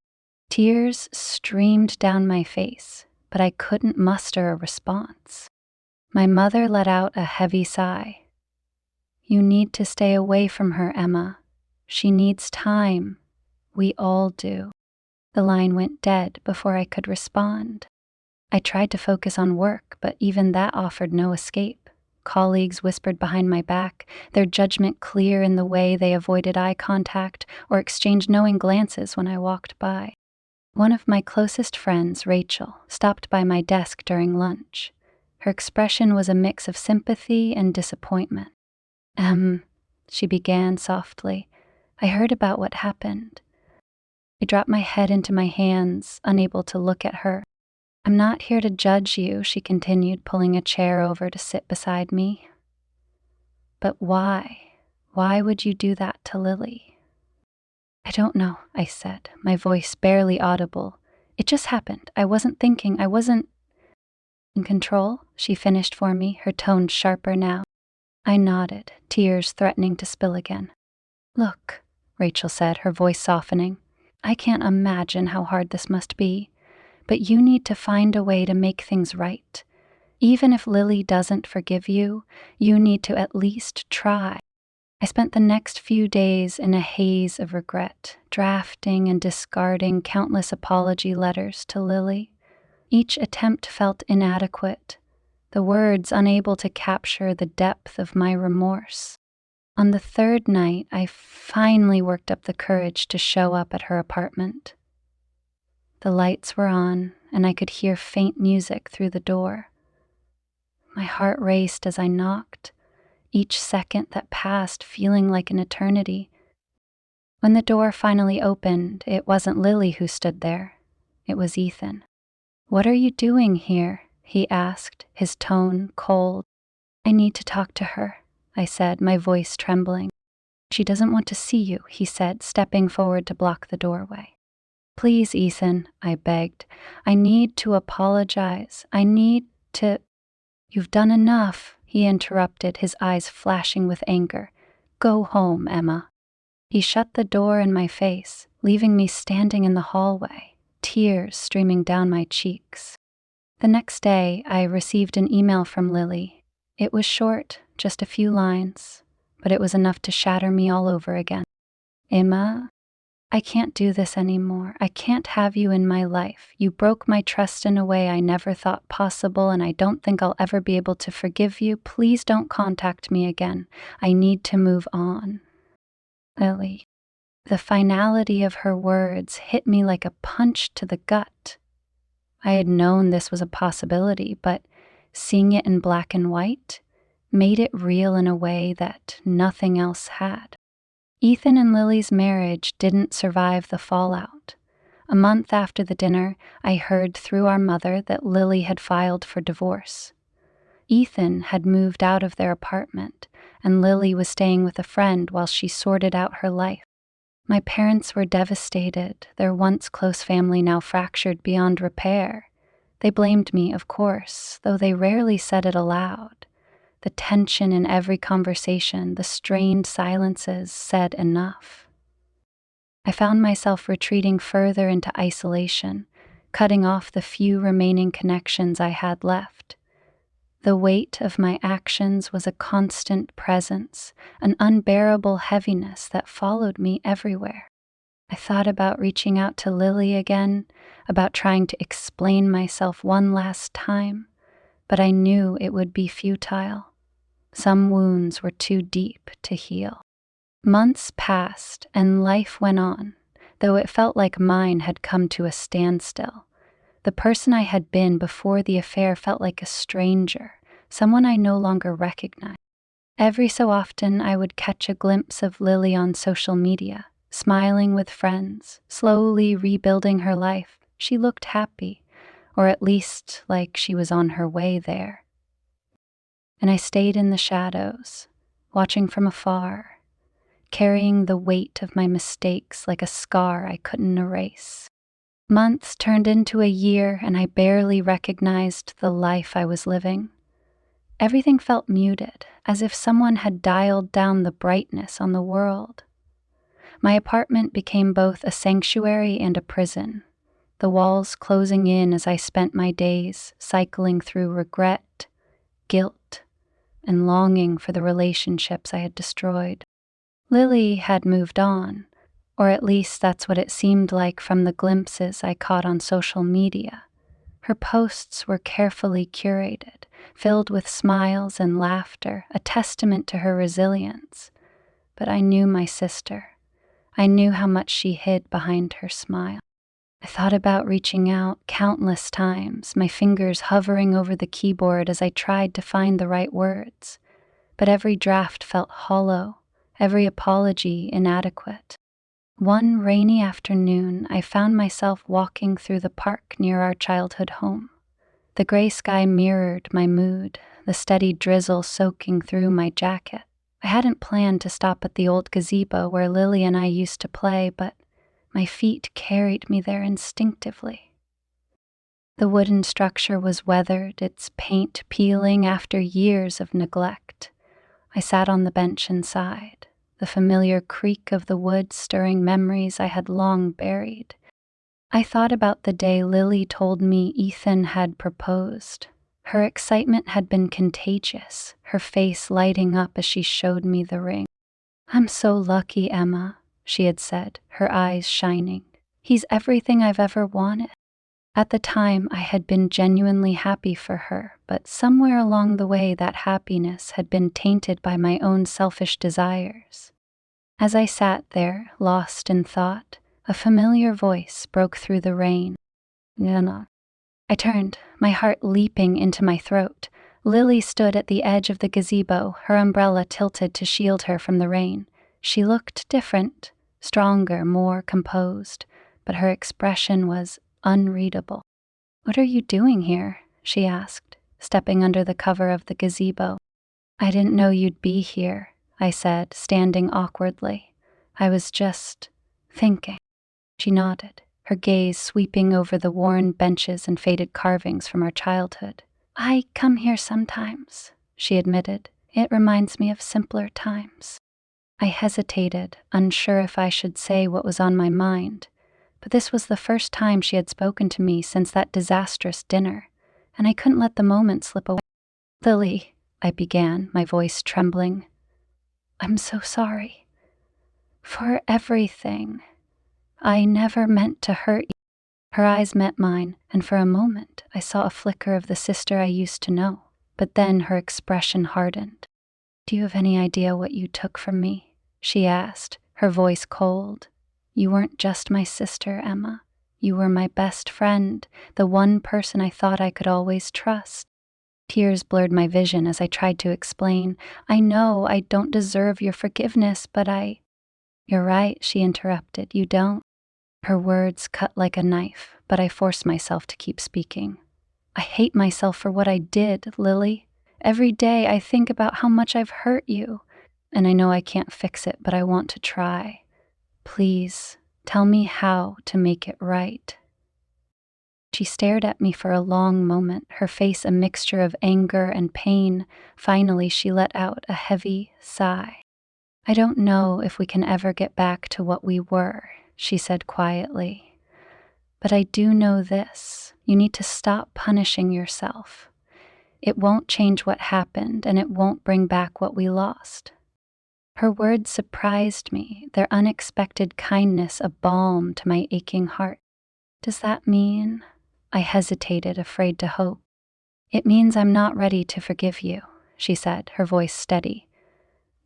Tears streamed down my face, but I couldn't muster a response. My mother let out a heavy sigh. "You need to stay away from her, Emma. She needs time. We all do." The line went dead before I could respond. I tried to focus on work, but even that offered no escape. Colleagues whispered behind my back, their judgment clear in the way they avoided eye contact or exchanged knowing glances when I walked by. One of my closest friends, Rachel, stopped by my desk during lunch. Her expression was a mix of sympathy and disappointment. She began softly. "I heard about what happened." I dropped my head into my hands, unable to look at her. "I'm not here to judge you," she continued, pulling a chair over to sit beside me. "But why? Why would you do that to Lily?" I don't know, I said, my voice barely audible. It just happened. I wasn't thinking. I wasn't in control, she finished for me, her tone sharper now. I nodded, tears threatening to spill again. Look, Rachel said, her voice softening. I can't imagine how hard this must be, but you need to find a way to make things right. Even if Lily doesn't forgive you, you need to at least try. I spent the next few days in a haze of regret, drafting and discarding countless apology letters to Lily. Each attempt felt inadequate, the words unable to capture the depth of my remorse. On the third night, I finally worked up the courage to show up at her apartment. The lights were on, and I could hear faint music through the door. My heart raced as I knocked, each second that passed feeling like an eternity. When the door finally opened, it wasn't Lily who stood there. It was Ethan. "What are you doing here?" he asked, his tone cold. "I need to talk to her," I said, my voice trembling. "She doesn't want to see you," he said, stepping forward to block the doorway. "Please, Ethan," I begged. "I need to apologize. I need to—" "You've done enough," he interrupted, his eyes flashing with anger. "Go home, Emma." He shut the door in my face, leaving me standing in the hallway, tears streaming down my cheeks. The next day, I received an email from Lily. It was short, just a few lines, but it was enough to shatter me all over again. "Emma, I can't do this anymore. I can't have you in my life. You broke my trust in a way I never thought possible, and I don't think I'll ever be able to forgive you. Please don't contact me again. I need to move on." Lily. The finality of her words hit me like a punch to the gut. I had known this was a possibility, but seeing it in black and white made it real in a way that nothing else had. Ethan and Lily's marriage didn't survive the fallout. A month after the dinner, I heard through our mother that Lily had filed for divorce. Ethan had moved out of their apartment, and Lily was staying with a friend while she sorted out her life. My parents were devastated, their once close family now fractured beyond repair. They blamed me, of course, though they rarely said it aloud. The tension in every conversation, the strained silences said enough. I found myself retreating further into isolation, cutting off the few remaining connections I had left. The weight of my actions was a constant presence, an unbearable heaviness that followed me everywhere. I thought about reaching out to Lily again, about trying to explain myself one last time, but I knew it would be futile. Some wounds were too deep to heal. Months passed, and life went on, though it felt like mine had come to a standstill. The person I had been before the affair felt like a stranger, someone I no longer recognized. Every so often, I would catch a glimpse of Lily on social media, smiling with friends, slowly rebuilding her life. She looked happy, or at least like she was on her way there. And I stayed in the shadows, watching from afar, carrying the weight of my mistakes like a scar I couldn't erase. Months turned into a year, and I barely recognized the life I was living. Everything felt muted, as if someone had dialed down the brightness on the world. My apartment became both a sanctuary and a prison, the walls closing in as I spent my days cycling through regret, guilt, and longing for the relationships I had destroyed. Lily had moved on, or at least that's what it seemed like from the glimpses I caught on social media. Her posts were carefully curated, filled with smiles and laughter, a testament to her resilience. But I knew my sister. I knew how much she hid behind her smile. I thought about reaching out countless times, my fingers hovering over the keyboard as I tried to find the right words. But every draft felt hollow, every apology inadequate. One rainy afternoon, I found myself walking through the park near our childhood home. The gray sky mirrored my mood, the steady drizzle soaking through my jacket. I hadn't planned to stop at the old gazebo where Lily and I used to play, but My feet carried me there instinctively. The wooden structure was weathered, its paint peeling after years of neglect. I sat on the bench inside, the familiar creak of the wood stirring memories I had long buried. I thought about the day Lily told me Ethan had proposed. Her excitement had been contagious, her face lighting up as she showed me the ring. "I'm so lucky, Emma," she had said, her eyes shining. "He's everything I've ever wanted." At the time, I had been genuinely happy for her, but somewhere along the way that happiness had been tainted by my own selfish desires. As I sat there, lost in thought, a familiar voice broke through the rain. "Nana." I turned, my heart leaping into my throat. Lily stood at the edge of the gazebo, her umbrella tilted to shield her from the rain. She looked different, stronger, more composed, but her expression was unreadable. "What are you doing here?" she asked, stepping under the cover of the gazebo. "I didn't know you'd be here," I said, standing awkwardly. "I was just thinking." She nodded, her gaze sweeping over the worn benches and faded carvings from our childhood. "I come here sometimes," she admitted. "It reminds me of simpler times." I hesitated, unsure if I should say what was on my mind, but this was the first time she had spoken to me since that disastrous dinner, and I couldn't let the moment slip away. "Lily," I began, my voice trembling, "I'm so sorry. For everything. I never meant to hurt you." Her eyes met mine, and for a moment I saw a flicker of the sister I used to know, but then her expression hardened. "Do you have any idea what you took from me?" she asked, her voice cold. "You weren't just my sister, Emma. You were my best friend, the one person I thought I could always trust." Tears blurred my vision as I tried to explain. "I know I don't deserve your forgiveness, but I—" "You're right," she interrupted. "You don't." Her words cut like a knife, but I forced myself to keep speaking. "I hate myself for what I did, Lily. Every day I think about how much I've hurt you, and I know I can't fix it, but I want to try. Please, tell me how to make it right." She stared at me for a long moment, her face a mixture of anger and pain. Finally, she let out a heavy sigh. "I don't know if we can ever get back to what we were," she said quietly. "But I do know this. You need to stop punishing yourself. It won't change what happened, and it won't bring back what we lost." Her words surprised me, their unexpected kindness a balm to my aching heart. "Does that mean—" I hesitated, afraid to hope. "It means I'm not ready to forgive you," she said, her voice steady.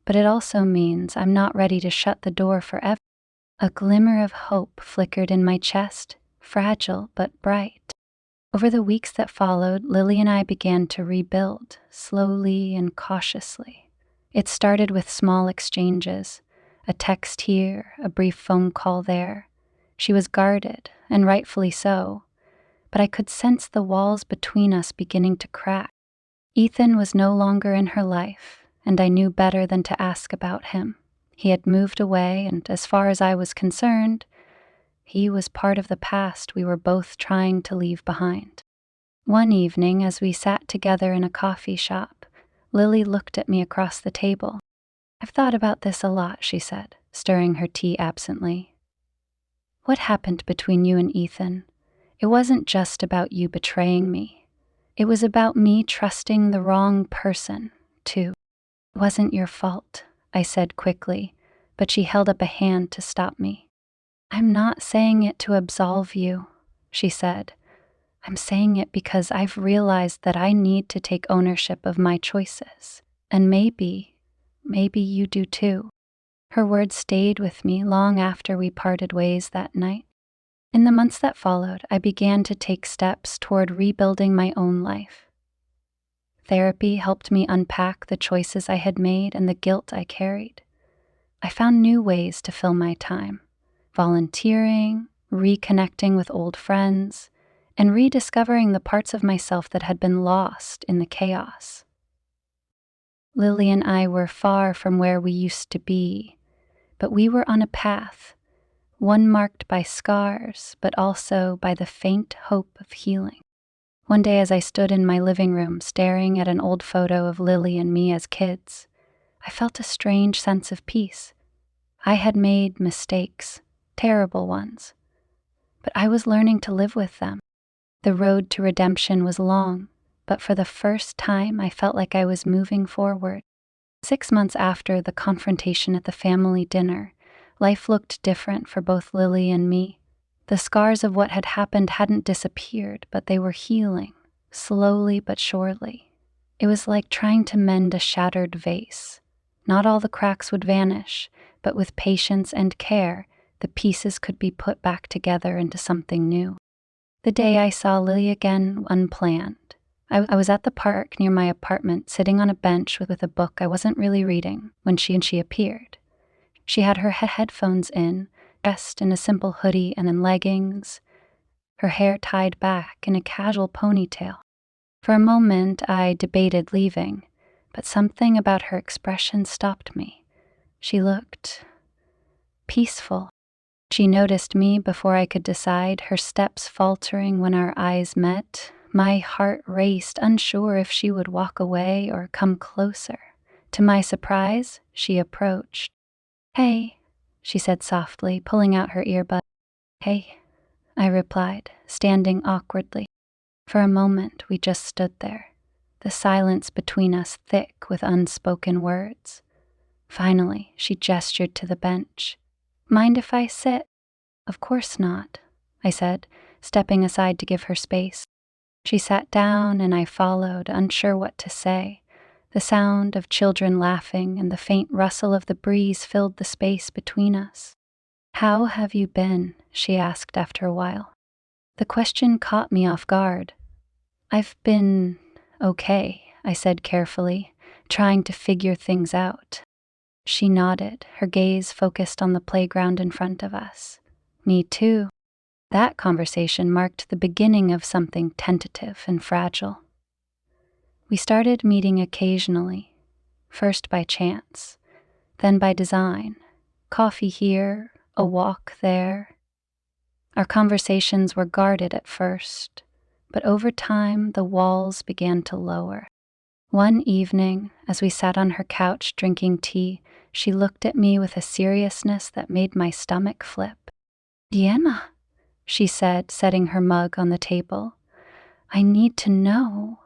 "But it also means I'm not ready to shut the door forever." A glimmer of hope flickered in my chest, fragile but bright. Over the weeks that followed, Lily and I began to rebuild, slowly and cautiously. It started with small exchanges, a text here, a brief phone call there. She was guarded, and rightfully so, but I could sense the walls between us beginning to crack. Ethan was no longer in her life, and I knew better than to ask about him. He had moved away, and as far as I was concerned, he was part of the past we were both trying to leave behind. One evening, as we sat together in a coffee shop, Lily looked at me across the table. "I've thought about this a lot," she said, stirring her tea absently. "What happened between you and Ethan? It wasn't just about you betraying me. It was about me trusting the wrong person, too." "It wasn't your fault," I said quickly, but she held up a hand to stop me. "I'm not saying it to absolve you," she said. "I'm saying it because I've realized that I need to take ownership of my choices. And maybe you do too." Her words stayed with me long after we parted ways that night. In the months that followed, I began to take steps toward rebuilding my own life. Therapy helped me unpack the choices I had made and the guilt I carried. I found new ways to fill my time, volunteering, reconnecting with old friends, and rediscovering the parts of myself that had been lost in the chaos. Lily and I were far from where we used to be, but we were on a path, one marked by scars, but also by the faint hope of healing. One day, as I stood in my living room staring at an old photo of Lily and me as kids, I felt a strange sense of peace. I had made mistakes, terrible ones, but I was learning to live with them. The road to redemption was long, but for the first time I felt like I was moving forward. 6 months after the confrontation at the family dinner, life looked different for both Lily and me. The scars of what had happened hadn't disappeared, but they were healing, slowly but surely. It was like trying to mend a shattered vase. Not all the cracks would vanish, but with patience and care, the pieces could be put back together into something new. The day I saw Lily again unplanned. I was at the park near my apartment, sitting on a bench with a book I wasn't really reading when she appeared. She had her headphones in, dressed in a simple hoodie and in leggings, her hair tied back in a casual ponytail. For a moment, I debated leaving, but something about her expression stopped me. She looked peaceful. She noticed me before I could decide, her steps faltering when our eyes met. My heart raced, unsure if she would walk away or come closer. To my surprise, she approached. "Hey," she said softly, pulling out her earbud. "Hey," I replied, standing awkwardly. For a moment, we just stood there, the silence between us thick with unspoken words. Finally, she gestured to the bench. "Mind if I sit?" "Of course not," I said, stepping aside to give her space. She sat down and I followed, unsure what to say. The sound of children laughing and the faint rustle of the breeze filled the space between us. "How have you been?" she asked after a while. The question caught me off guard. "I've been okay," I said carefully, trying to figure things out. She nodded, her gaze focused on the playground in front of us. "Me too." That conversation marked the beginning of something tentative and fragile. We started meeting occasionally, first by chance, then by design. Coffee here, a walk there. Our conversations were guarded at first, but over time the walls began to lower. One evening, as we sat on her couch drinking tea, she looked at me with a seriousness that made my stomach flip. "Diana," she said, setting her mug on the table, "I need to know.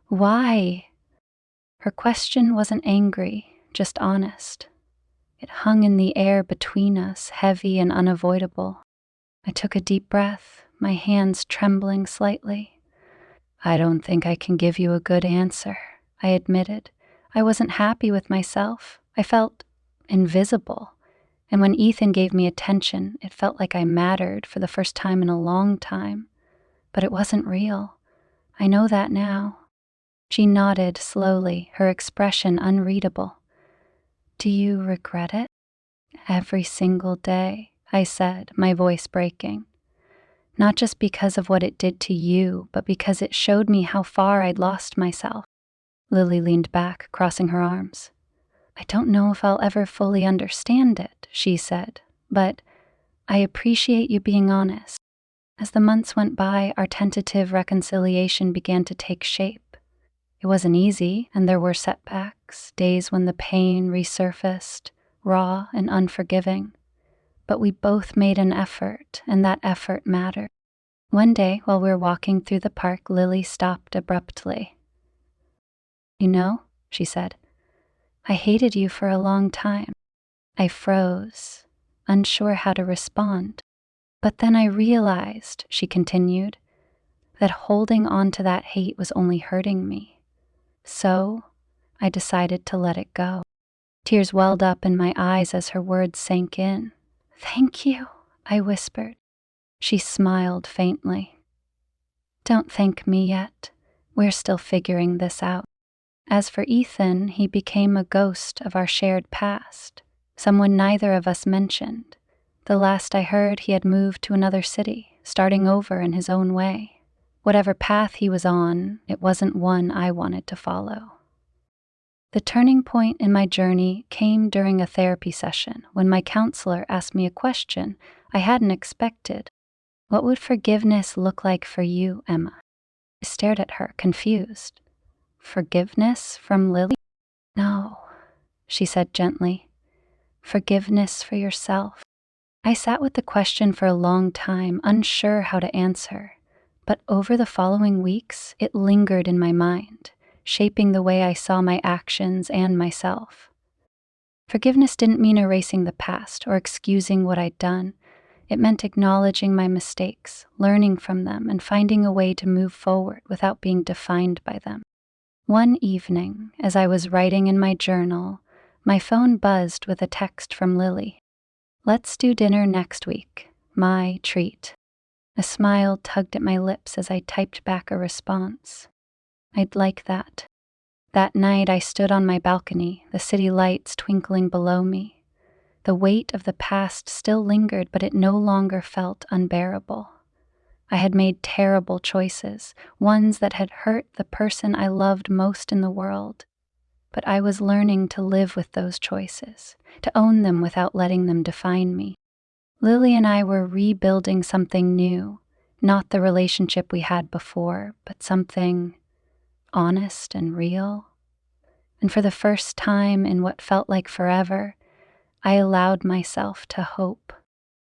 Why?" Her question wasn't angry, just honest. It hung in the air between us, heavy and unavoidable. I took a deep breath, my hands trembling slightly. "I don't think I can give you a good answer," I admitted. I wasn't happy with myself. I felt invisible. And when Ethan gave me attention, it felt like I mattered for the first time in a long time. But it wasn't real. I know that now. She nodded slowly, her expression unreadable. "Do you regret it?" "Every single day," I said, my voice breaking. "Not just because of what it did to you, but because it showed me how far I'd lost myself." Lily leaned back, crossing her arms. "I don't know if I'll ever fully understand it," she said, "but I appreciate you being honest." As the months went by, our tentative reconciliation began to take shape. It wasn't easy, and there were setbacks, days when the pain resurfaced, raw and unforgiving. But we both made an effort, and that effort mattered. One day, while we were walking through the park, Lily stopped abruptly. "You know," she said, "I hated you for a long time." I froze, unsure how to respond. "But then I realized," she continued, "that holding on to that hate was only hurting me. So I decided to let it go." Tears welled up in my eyes as her words sank in. "Thank you," I whispered. She smiled faintly. "Don't thank me yet. We're still figuring this out." As for Ethan, he became a ghost of our shared past, someone neither of us mentioned. The last I heard, he had moved to another city, starting over in his own way. Whatever path he was on, it wasn't one I wanted to follow. The turning point in my journey came during a therapy session when my counselor asked me a question I hadn't expected. What would forgiveness look like for you, Emma? I stared at her, confused. Forgiveness from Lily? No, she said gently. Forgiveness for yourself. I sat with the question for a long time, unsure how to answer. But over the following weeks, it lingered in my mind, shaping the way I saw my actions and myself. Forgiveness didn't mean erasing the past or excusing what I'd done. It meant acknowledging my mistakes, learning from them, and finding a way to move forward without being defined by them. One evening, as I was writing in my journal, my phone buzzed with a text from Lily. "Let's do dinner next week. My treat." A smile tugged at my lips as I typed back a response. "I'd like that." That night I stood on my balcony, the city lights twinkling below me. The weight of the past still lingered, but it no longer felt unbearable. I had made terrible choices, ones that had hurt the person I loved most in the world. But I was learning to live with those choices, to own them without letting them define me. Lily and I were rebuilding something new, not the relationship we had before, but something honest and real. And for the first time in what felt like forever, I allowed myself to hope.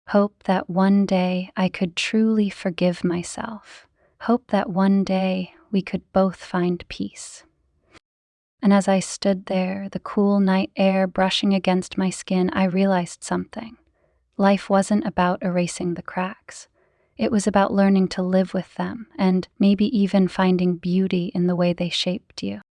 Hope that one day I could truly forgive myself. Hope that one day we could both find peace. And as I stood there, the cool night air brushing against my skin, I realized something. Life wasn't about erasing the cracks. It was about learning to live with them and maybe even finding beauty in the way they shaped you.